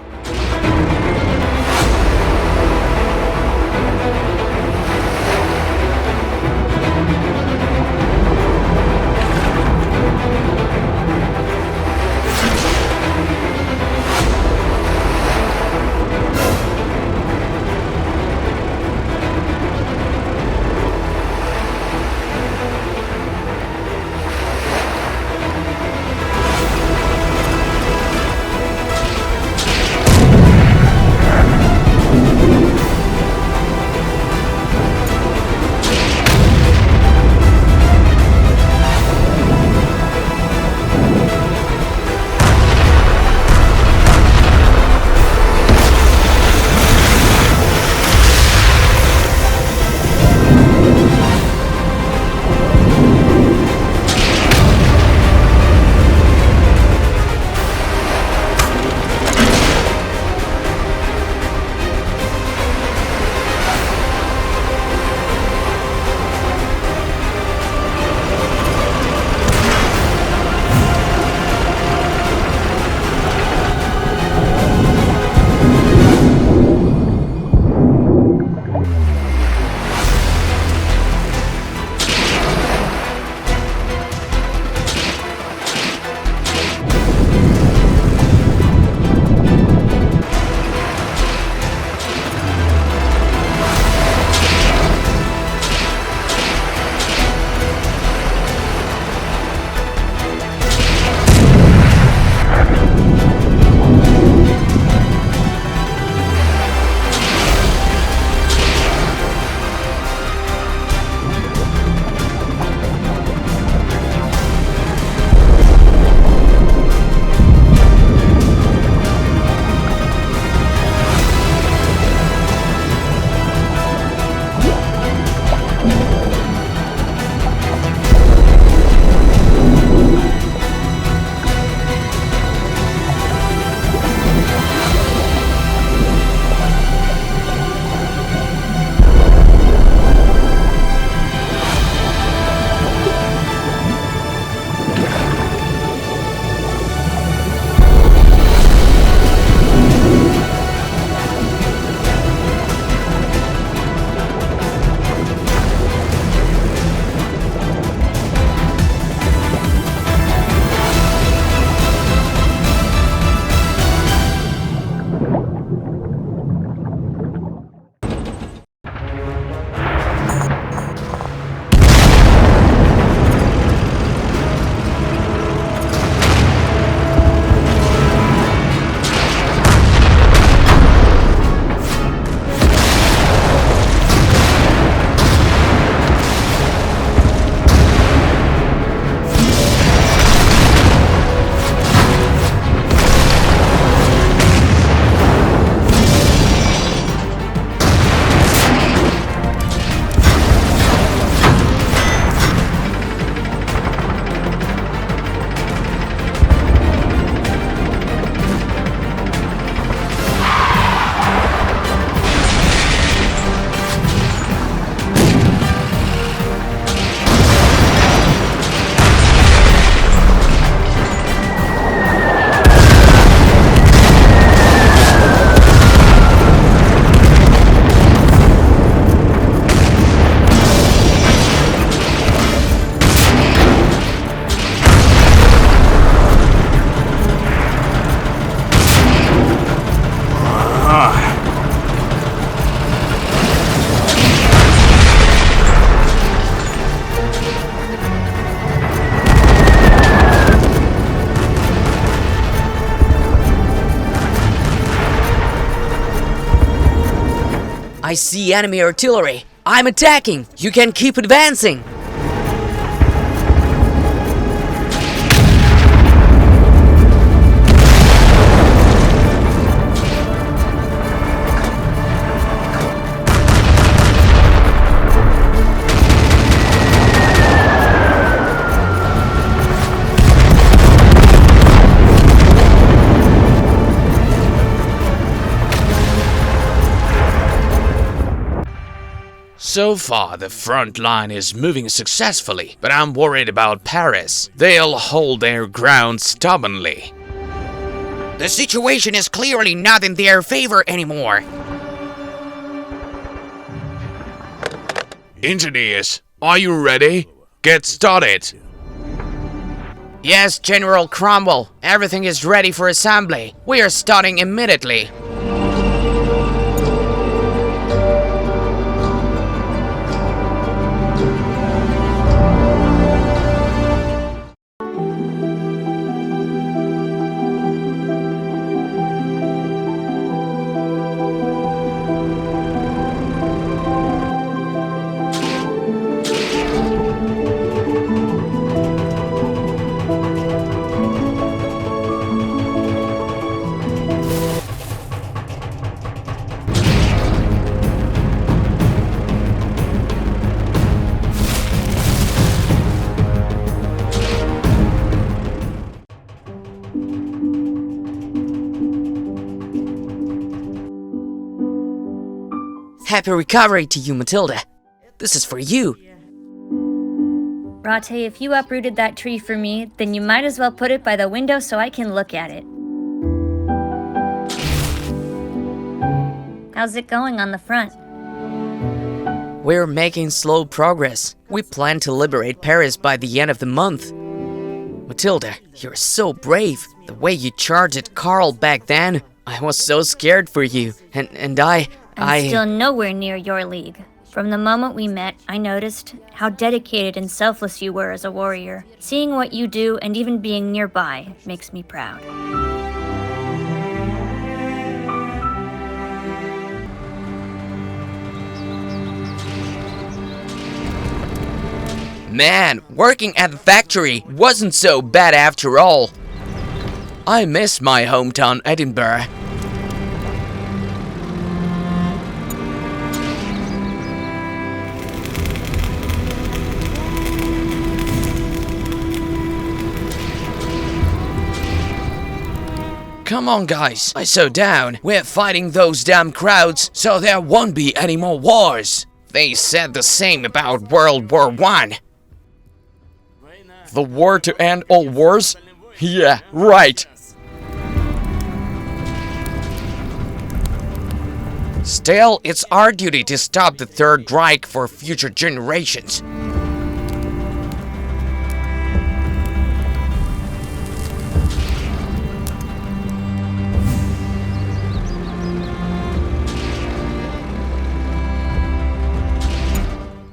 I see enemy artillery. I'm attacking. You can keep advancing. So far, the front line is moving successfully, but I'm worried about Paris. They'll hold their ground stubbornly. The situation is clearly not in their favor anymore. Engineers, are you ready? Get started. Yes, General Cromwell. Everything is ready for assembly. We are starting immediately. Happy recovery to you, Matilda. This is for you. Ratte, if you uprooted that tree for me, then you might as well put it by the window so I can look at it. How's it going on the front? We're making slow progress. We plan to liberate Paris by the end of the month. Matilda, you're so brave. The way you charged at Karl back then, I was so scared for you. And I I'm still nowhere near your league. From the moment we met, I noticed how dedicated and selfless you were as a warrior. Seeing what you do and even being nearby makes me proud. Man, working at the factory wasn't so bad after all. I miss my hometown Edinburgh. Come on guys, I saw down. We're fighting those damn crowds, so there won't be any more wars. They said the same about World War I. The war to end all wars? Yeah, right. Still, it's our duty to stop the Third Reich for future generations.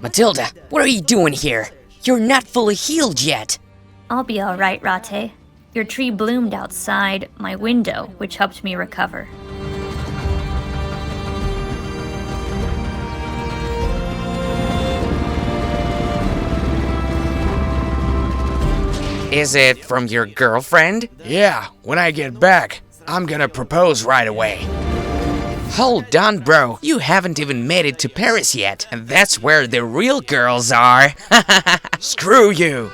Matilda, what are you doing here? You're not fully healed yet. I'll be alright, Ratte. Your tree bloomed outside my window, which helped me recover. Is it from your girlfriend? Yeah, when I get back, I'm gonna propose right away. Hold on, bro. You haven't even made it to Paris yet, and that's where the real girls are. Screw you!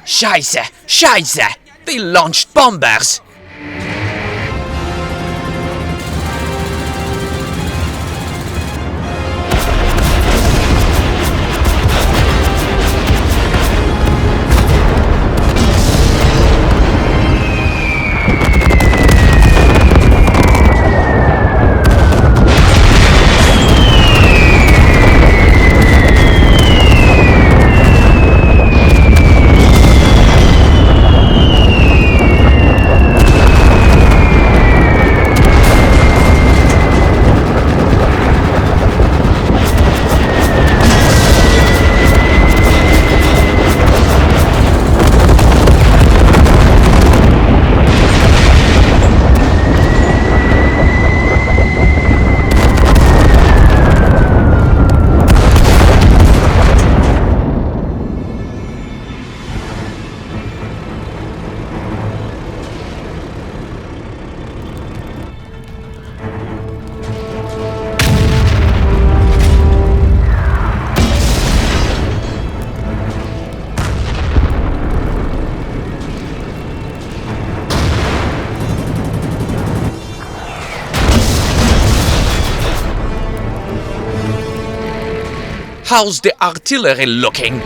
Scheiße! Scheiße! They launched bombers! How's the artillery looking?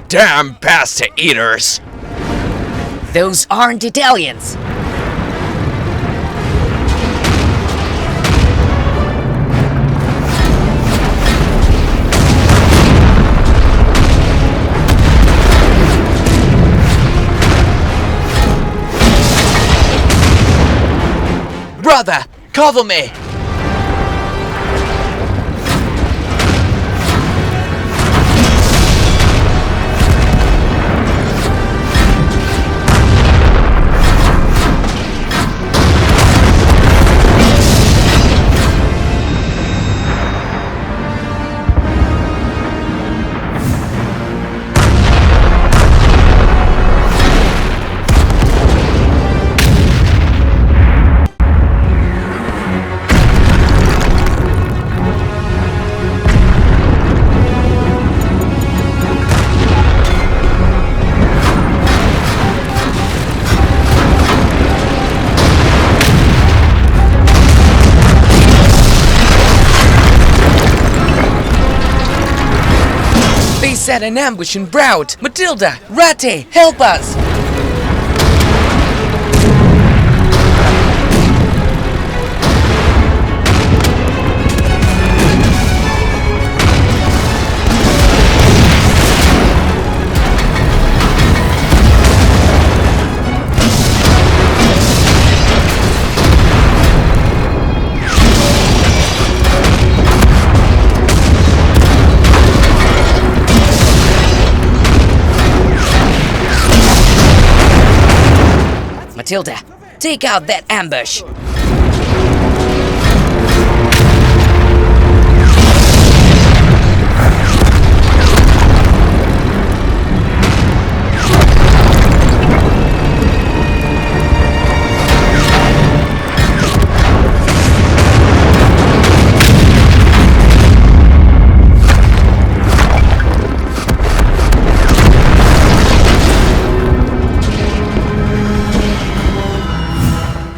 Damn pasta eaters! Those aren't Italians. Brother, cover me! Set an ambush en route! Matilda! Ratte! Help us! Matilda, take out that ambush.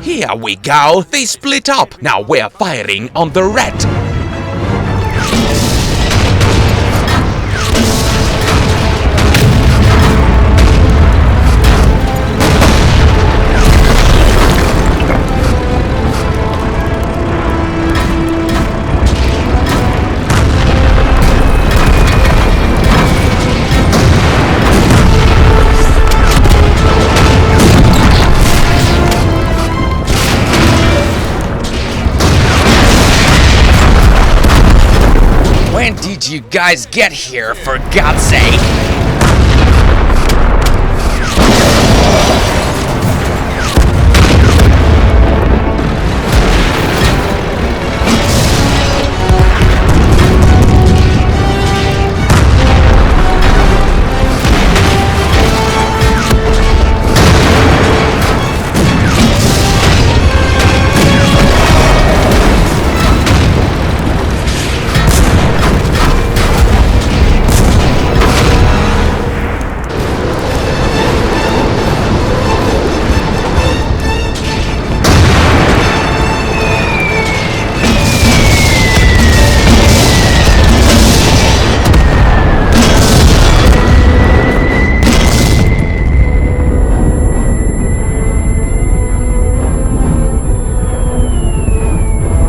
Here we go! They split up! Now we're firing on the rat! When did you guys get here, for God's sake?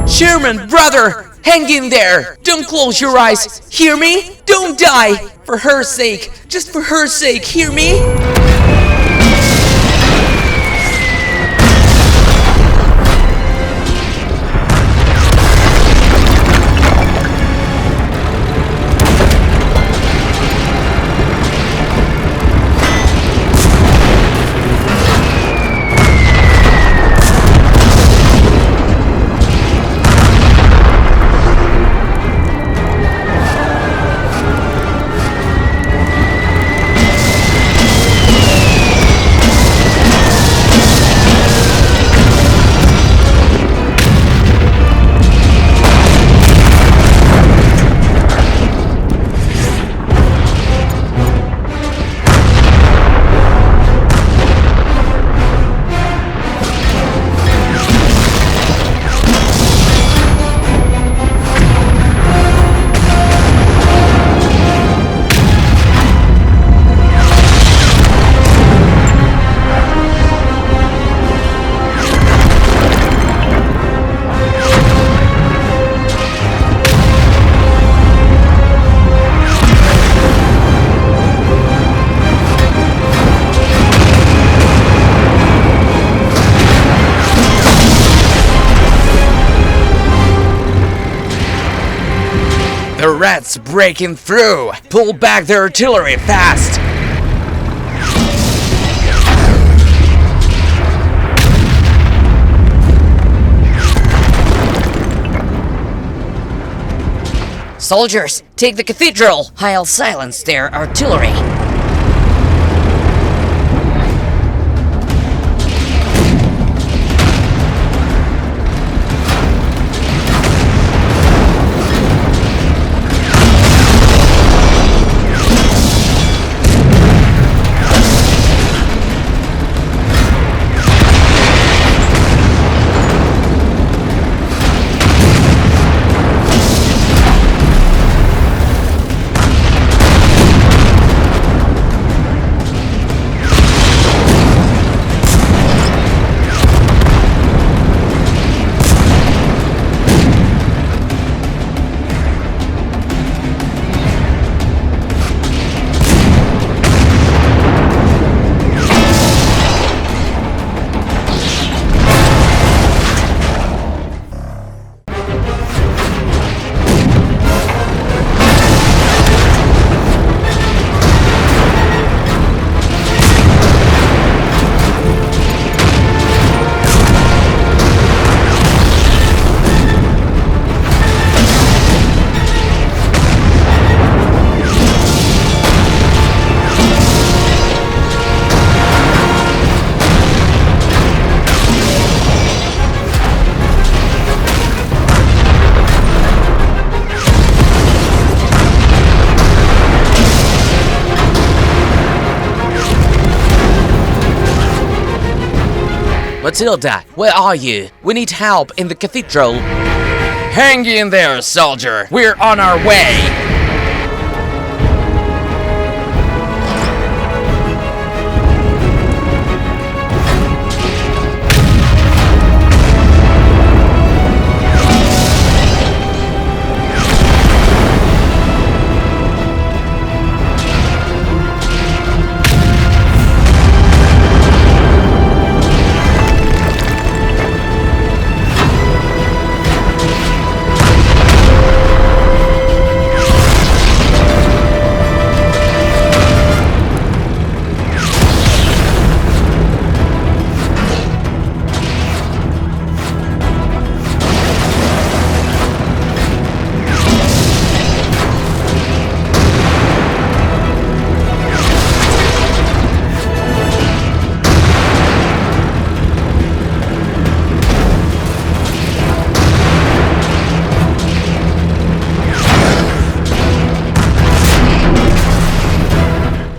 Sherman, brother! Hang in there! Don't close your eyes! Hear me? Don't die! For her sake! Just for her sake, hear me? rats breaking through! Pull back their artillery fast! Soldiers, take the cathedral! I'll silence their artillery. Matilda, where are you? We need help in the cathedral. Hang in there, soldier! We're on our way!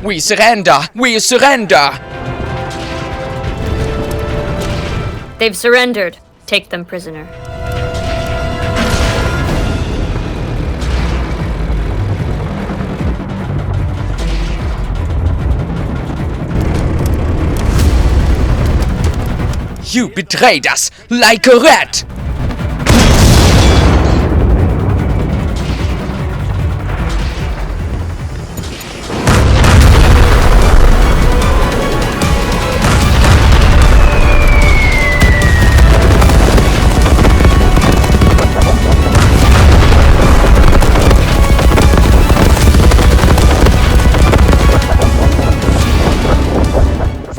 We surrender! We surrender! They've surrendered. Take them prisoner. You betrayed us like a rat!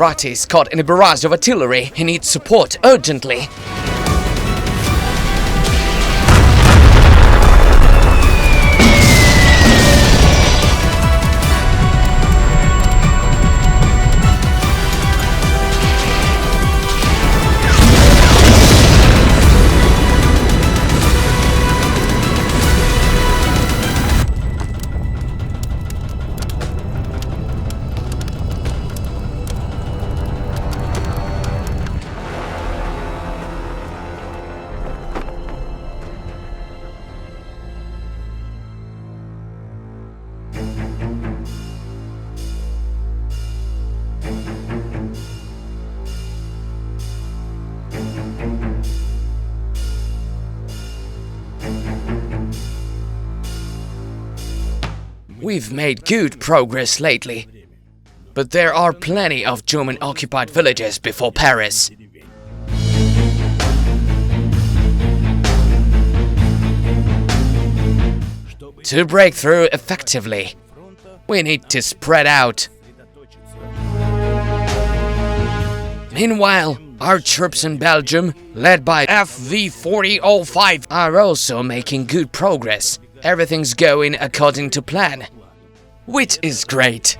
Ratte is caught in a barrage of artillery. He needs support urgently. We've made good progress lately, but there are plenty of German-occupied villages before Paris. To break through effectively, we need to spread out. Meanwhile, our troops in Belgium, led by FV-4005, are also making good progress. Everything's going according to plan, which is great.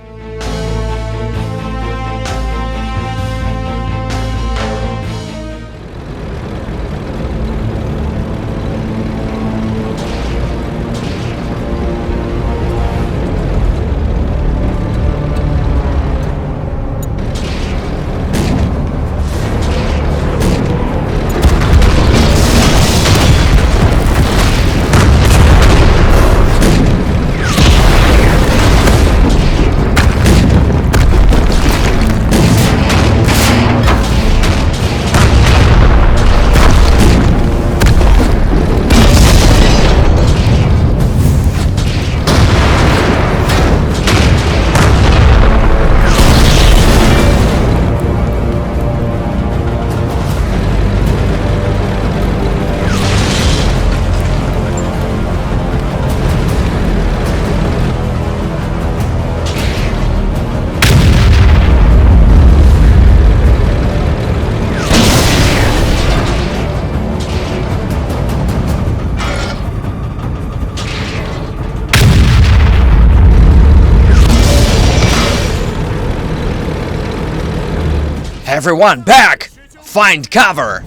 Everyone back! Find cover!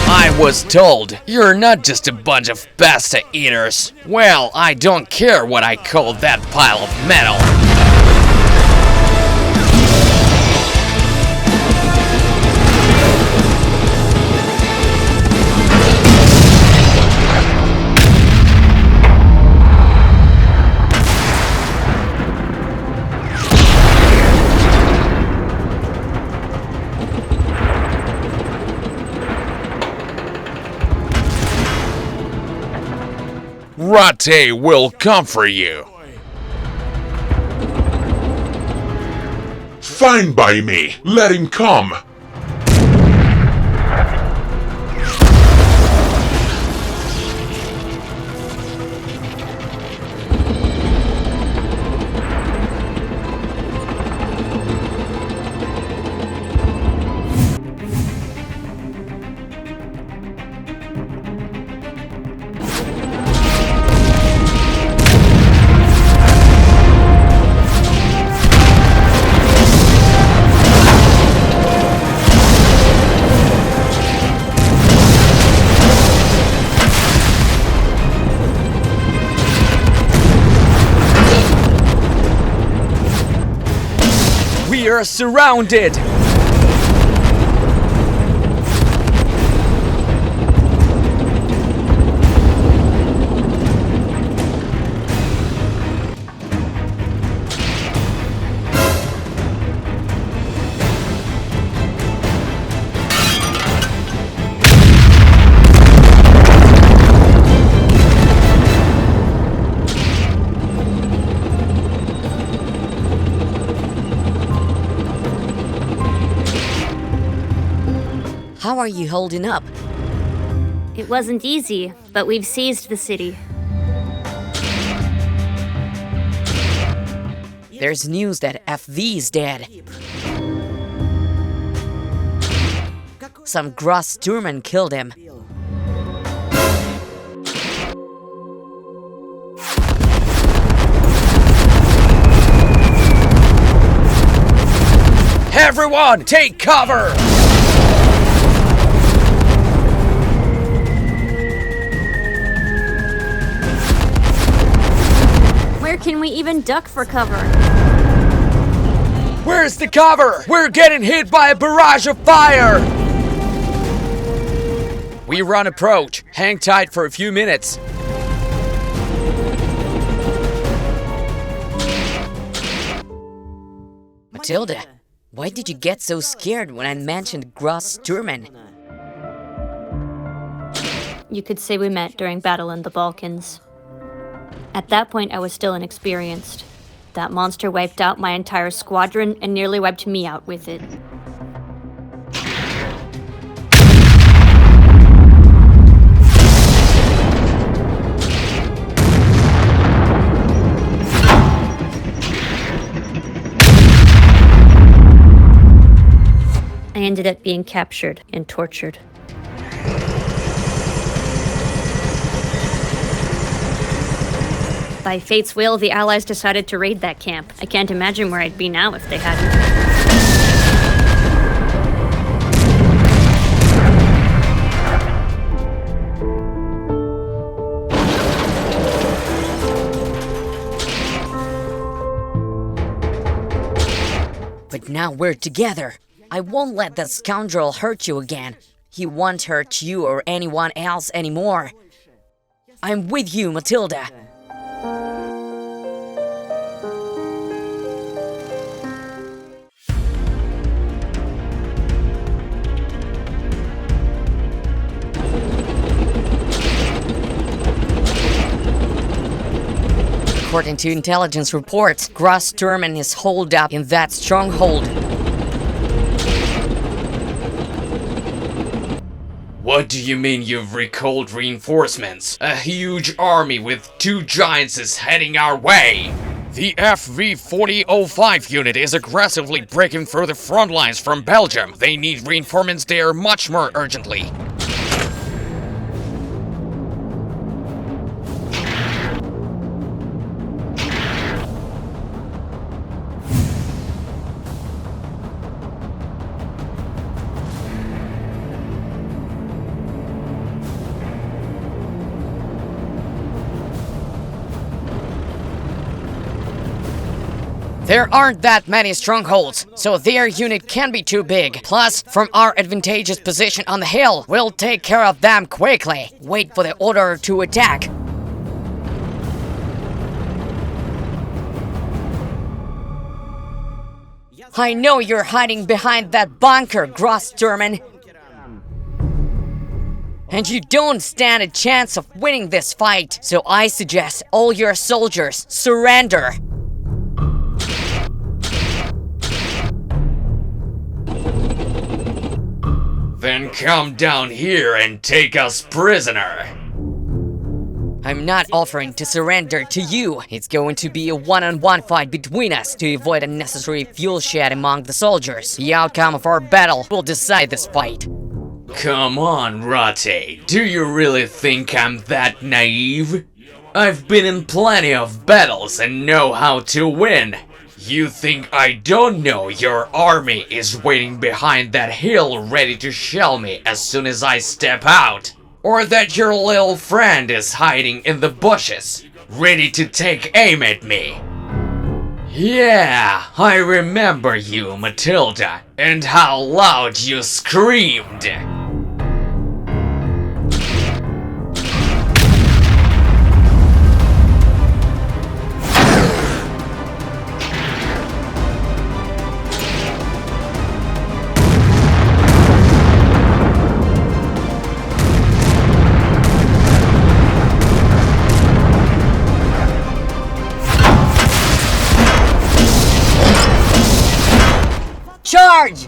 I was told you're not just a bunch of pasta eaters. Well, I don't care what I call that pile of metal. Ratte will come for you. Fine by me. Let him come. We are surrounded! How are you holding up? It wasn't easy, but we've seized the city. There's news that FV's dead. Some Gross Sturman killed him. Everyone, take cover! Where can we even duck for cover? Where's the cover? We're getting hit by a barrage of fire! We run approach. Hang tight for a few minutes. Matilda, why did you get so scared when I mentioned Gross Sturman? You could say we met during battle in the Balkans. At that point, I was still inexperienced. That monster wiped out my entire squadron and nearly wiped me out with it. I ended up being captured and tortured. By fate's will, the Allies decided to raid that camp. I can't imagine where I'd be now if they hadn't. But now we're together. I won't let that scoundrel hurt you again. He won't hurt you or anyone else anymore. I'm with you, Matilda. According to intelligence reports, Gross Sturman is holed up in that stronghold. What do you mean you've recalled reinforcements? A huge army with 2 giants is heading our way! The FV-4005 unit is aggressively breaking through the front lines from Belgium. They need reinforcements there much more urgently. There aren't that many strongholds, so their unit can't be too big. Plus, from our advantageous position on the hill, we'll take care of them quickly. Wait for the order to attack. I know you're hiding behind that bunker, Gross Sturman. And you don't stand a chance of winning this fight, so I suggest all your soldiers surrender. Then come down here and take us prisoner. I'm not offering to surrender to you. It's going to be a one-on-one fight between us to avoid unnecessary fuel shed among the soldiers. The outcome of our battle will decide this fight. Come on, Ratte. Do you really think I'm that naive? I've been in plenty of battles and know how to win. You think I don't know your army is waiting behind that hill ready to shell me as soon as I step out? Or that your little friend is hiding in the bushes, ready to take aim at me? Yeah, I remember you, Matilda, and how loud you screamed. Charge!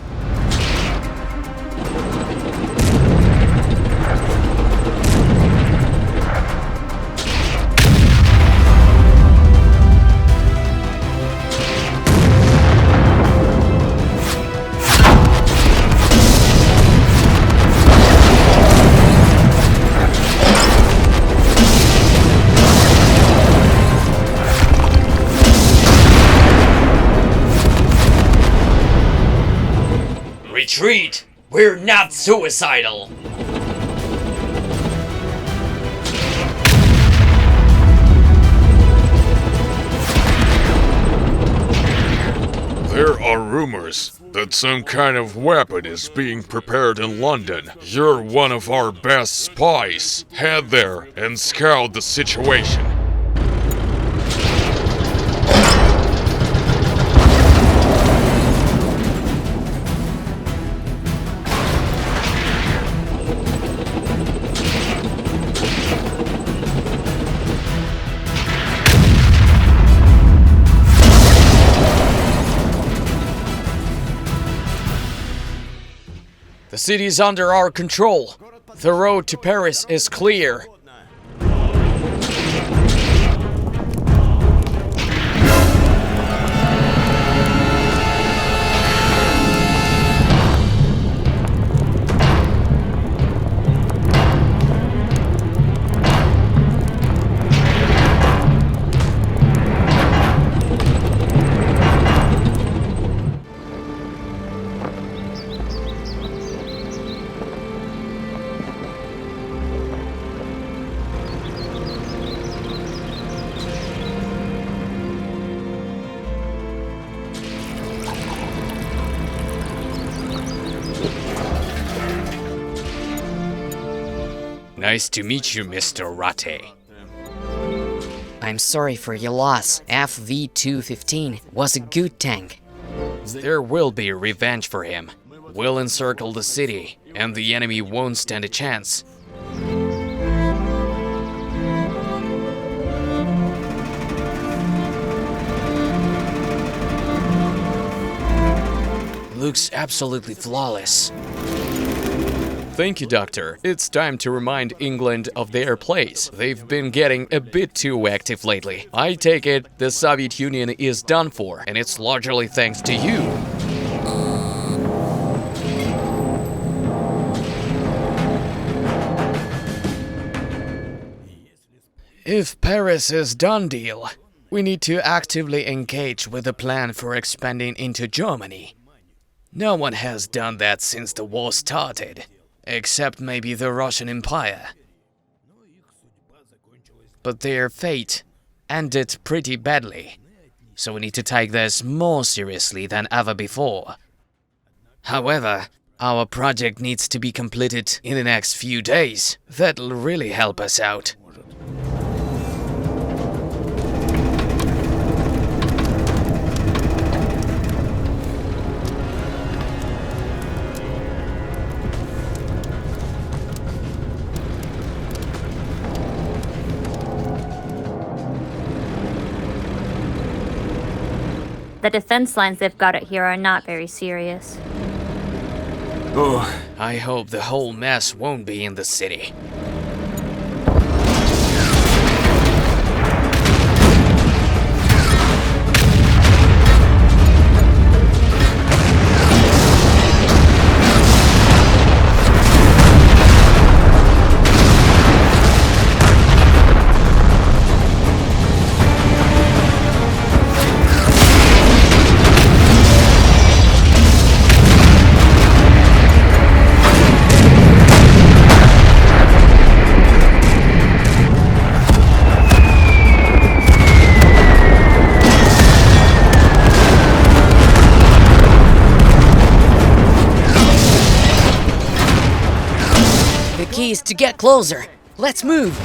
Retreat! We're not suicidal! There are are rumors that some kind of weapon is being prepared in London. You're one of our best spies. Head there and scout the situation. The city's under our control. The road to Paris is clear. Nice to meet you, Mr. Ratte. I'm sorry for your loss. FV-215 was a good tank. There will be revenge for him. We'll encircle the city, and the enemy won't stand a chance. Looks absolutely flawless. Thank you, Doctor. It's time to remind England of their place. They've been getting a bit too active lately. I take it the Soviet Union is done for, and it's largely thanks to you. If Paris is done deal, we need to actively engage with a plan for expanding into Germany. No one has done that since the war started. Except maybe the Russian Empire. But their fate ended pretty badly, so we need to take this more seriously than ever before. However, our project needs to be completed in the next few days. That'll really help us out. The defense lines they've got it here are not very serious. Oh, I hope the whole mess won't be in the city. Keys to get closer. Let's move.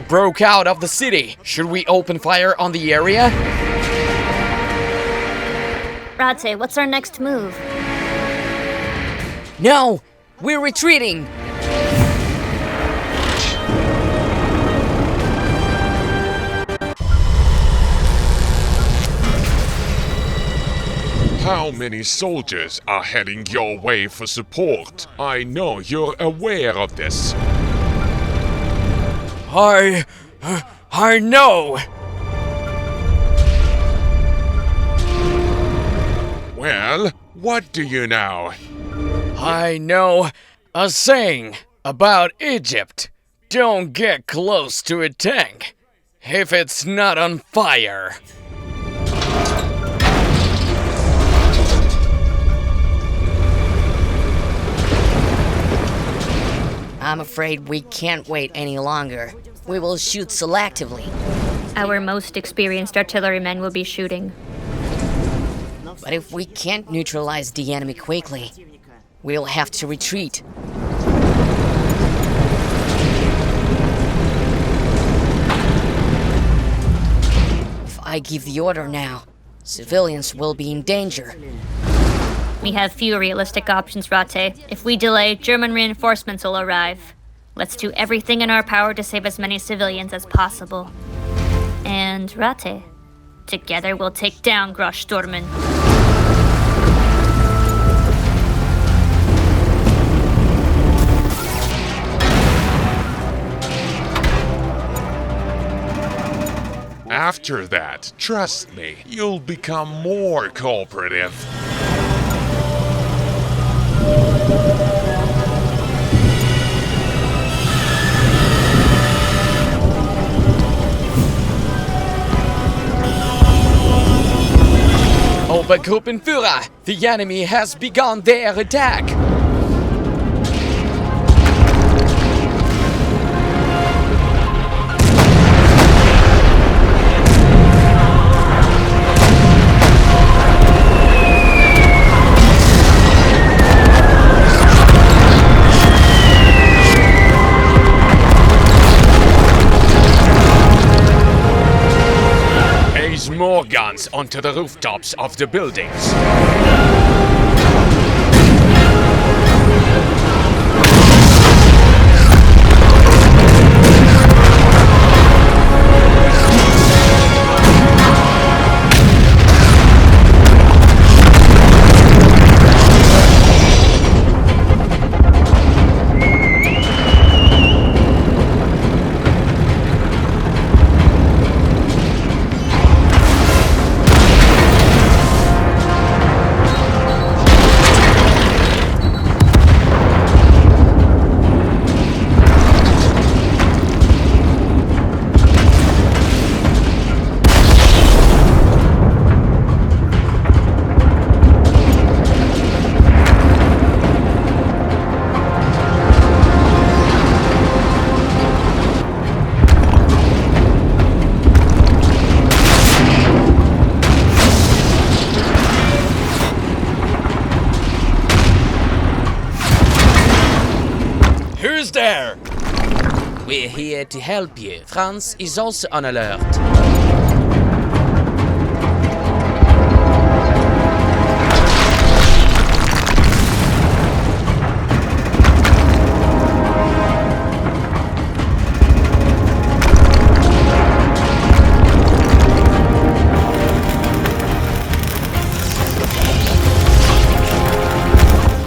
Broke out of the city. Should we open fire on the area? Ratte, what's our next move? No, we're retreating. How many soldiers are heading your way for support? I know you're aware of this. I know. Well, what do you know? I know a saying about Egypt. Don't get close to a tank if it's not on fire. I'm afraid we can't wait any longer. We will shoot selectively. Our most experienced artillerymen will be shooting. But if we can't neutralize the enemy quickly, we'll have to retreat. If I give the order now, civilians will be in danger. We have few realistic options, Ratte. If we delay, German reinforcements will arrive. Let's do everything in our power to save as many civilians as possible. And Ratte, together we'll take down Großsturmen. After that, trust me, you'll become more cooperative. Obergruppenführer, the enemy has begun their attack. More guns onto the rooftops of the buildings. Who's there? We're here to help you. Franz is also on alert.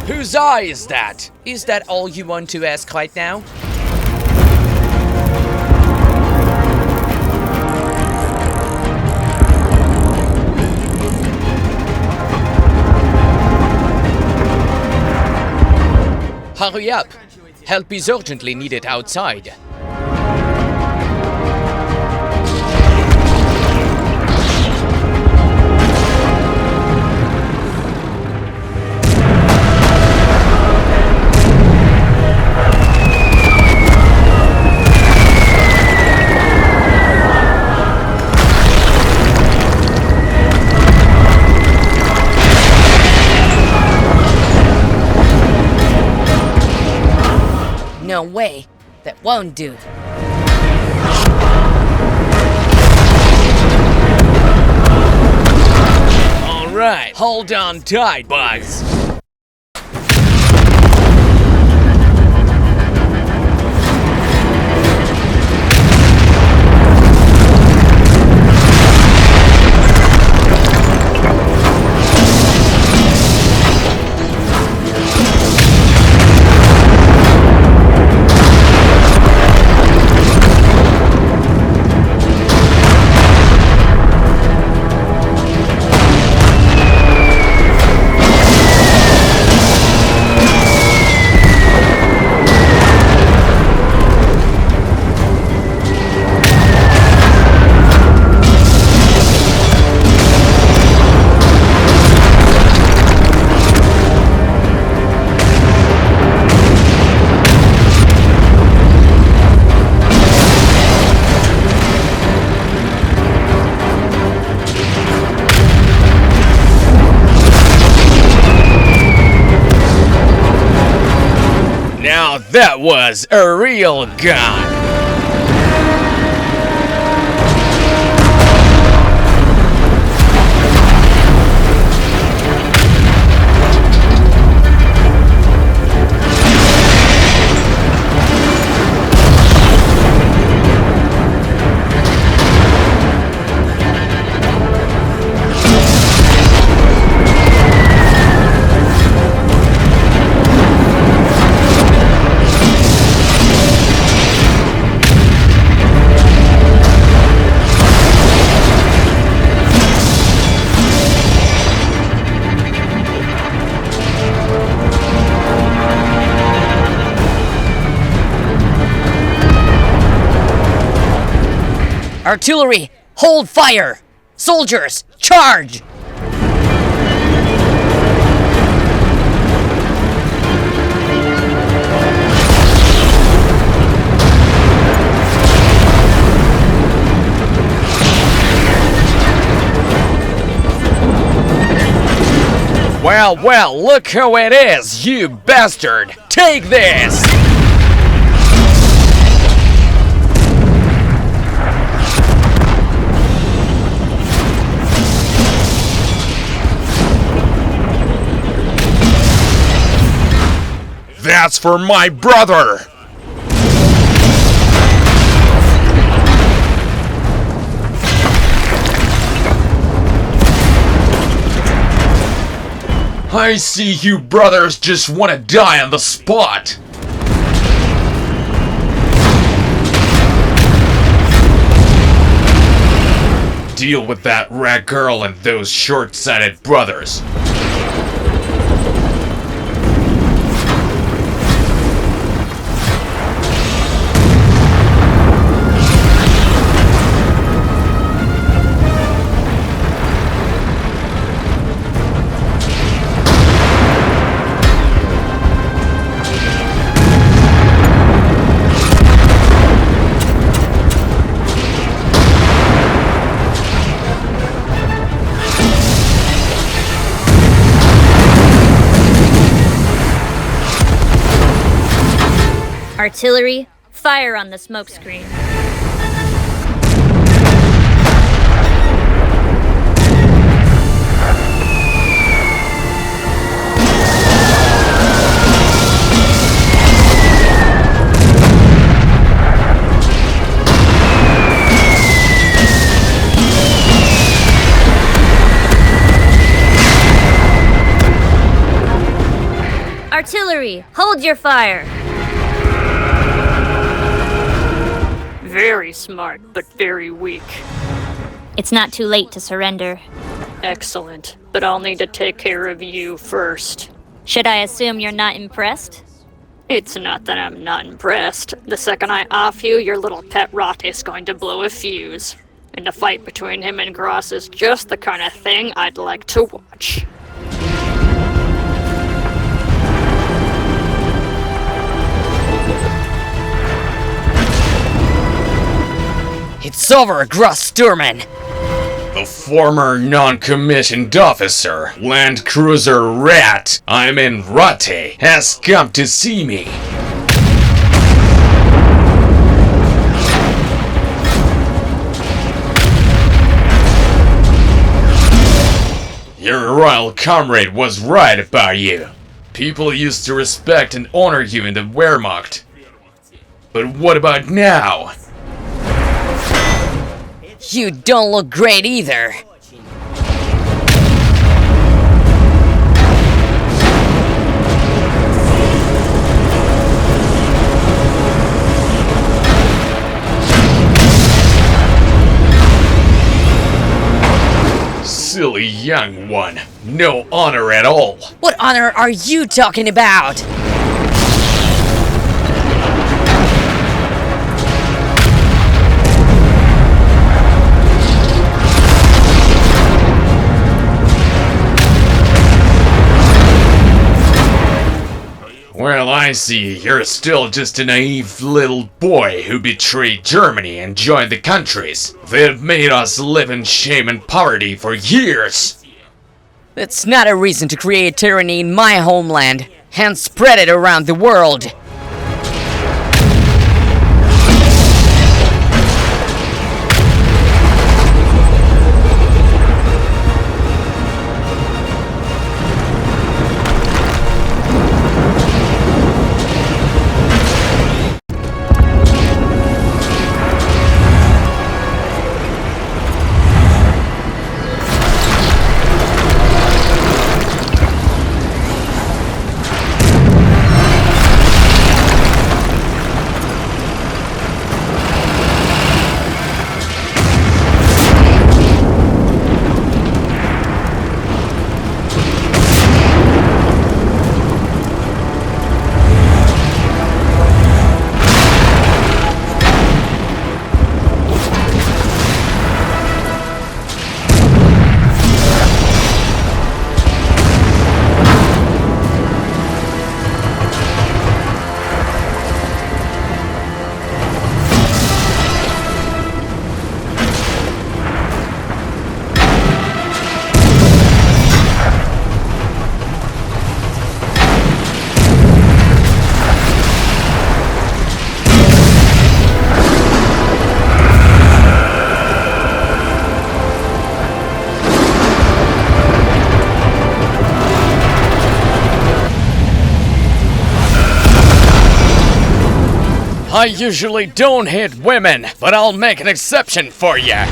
Whose eye is that? Is that all you want to ask right now? Hurry up! Help is urgently needed outside. No way. That won't do. Alright, hold on tight, boys. Now that was a real gun. Artillery, hold fire! Soldiers, charge! Well, look who it is, you bastard! Take this! That's for my brother! I see you brothers just want to die on the spot! Deal with that rat girl and those short-sighted brothers. Artillery, fire on the smokescreen. Artillery, hold your fire! Very smart, but very weak. It's not too late to surrender. Excellent, but I'll need to take care of you first. Should I assume you're not impressed? It's not that I'm not impressed. The second I off you, your little pet Ratte is going to blow a fuse. And the fight between him and Gross is just the kind of thing I'd like to watch. It's over, Gross Sturman! The former non-commissioned officer, Land Cruiser Rat, I'm in Ratte, has come to see me. Your royal comrade was right about you. People used to respect and honor you in the Wehrmacht. But what about now? You don't look great either. Silly young one. No honor at all. What honor are you talking about? Well, I see you're still just a naive little boy who betrayed Germany and joined the countries. They've made us live in shame and poverty for years. That's not a reason to create tyranny in my homeland and spread it around the world. I usually don't hit women, but I'll make an exception for ya.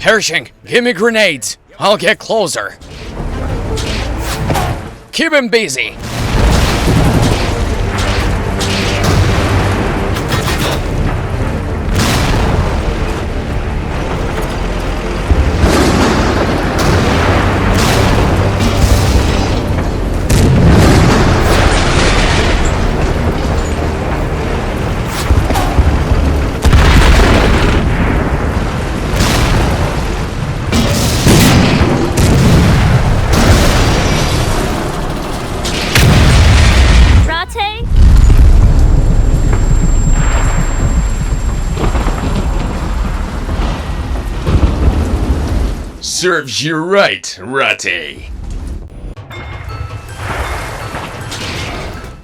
Hershing, give me grenades. I'll get closer. Keep him busy. Serves you right, Ratte.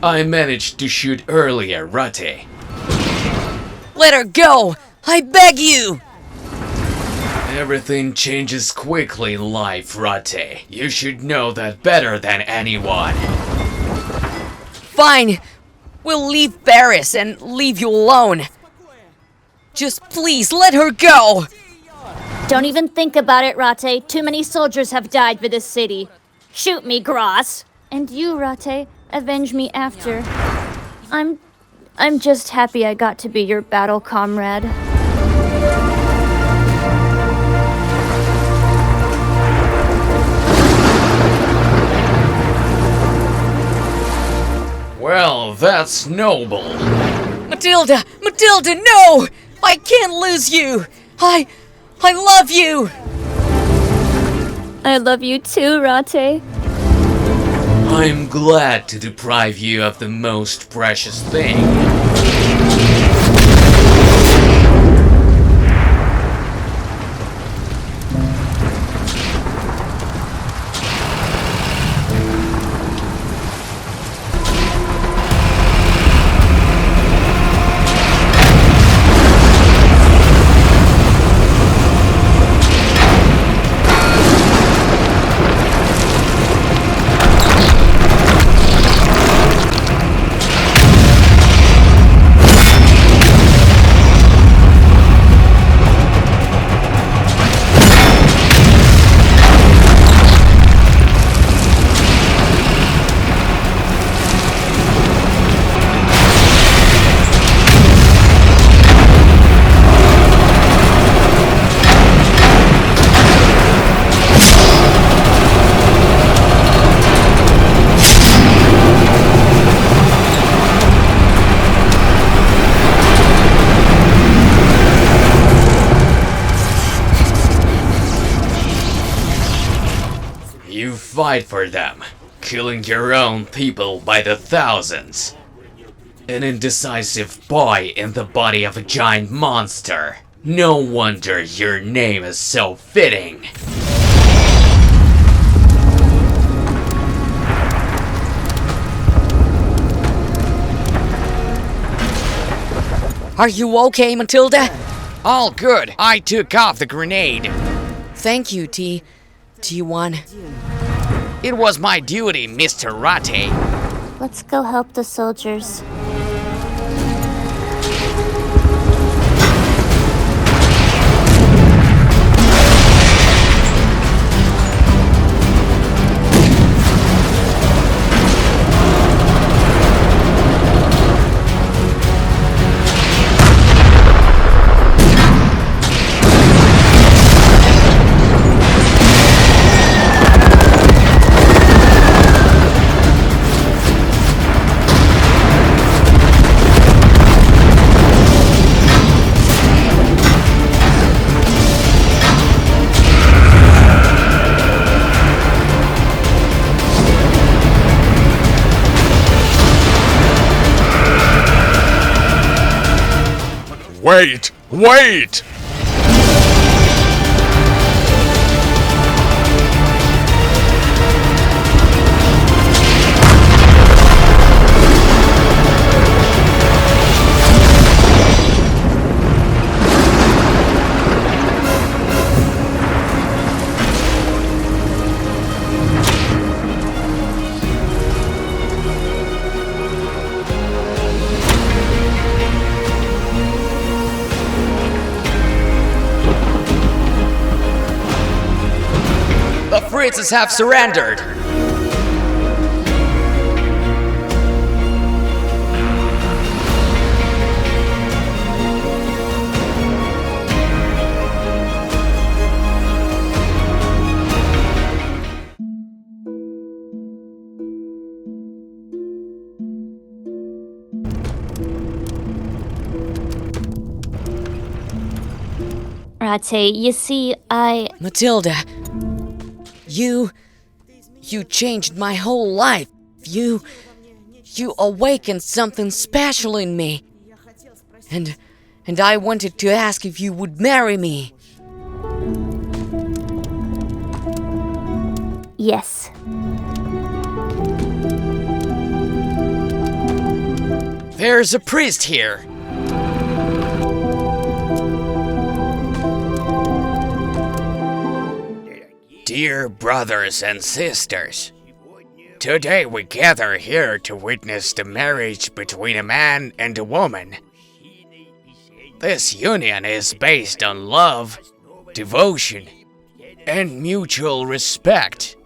I managed to shoot earlier, Ratte. Let her go! I beg you! Everything changes quickly in life, Ratte. You should know that better than anyone. Fine! We'll leave Paris and leave you alone. Just please let her go! Don't even think about it, Ratte. Too many soldiers have died for this city. Shoot me, Gross. And you, Ratte, avenge me after. I'm just happy I got to be your battle comrade. Well, that's noble. Matilda! Matilda, no! I can't lose you! I love you! I love you too, Ratte. I'm glad to deprive you of the most precious thing. You fight for them, killing your own people by the thousands. An indecisive boy in the body of a giant monster. No wonder your name is so fitting. Are you okay, Matilda? All good. I took off the grenade. Thank you, T1. It was my duty, Mr. Ratte. Let's go help the soldiers. Wait! Wait! The Fritzes have surrendered. Ratte, you see, Matilda, you changed my whole life. You awakened something special in me. And I wanted to ask if you would marry me. Yes. There's a priest here. Dear brothers and sisters, today we gather here to witness the marriage between a man and a woman. This union is based on love, devotion, and mutual respect.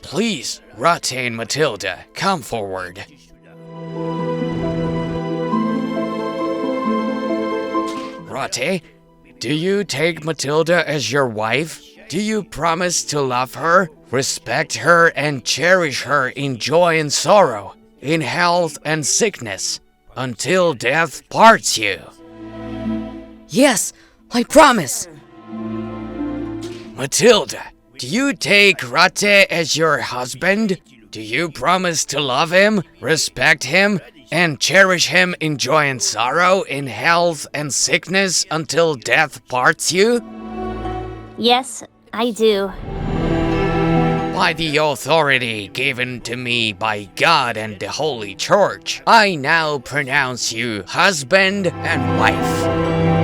Please, Ratte and Matilda, come forward. Ratte, do you take Matilda as your wife? Do you promise to love her, respect her, and cherish her in joy and sorrow, in health and sickness, until death parts you? Yes, I promise. Matilda, do you take Ratte as your husband? Do you promise to love him, respect him, and cherish him in joy and sorrow, in health and sickness, until death parts you? Yes, I do. By the authority given to me by God and the Holy Church, I now pronounce you husband and wife.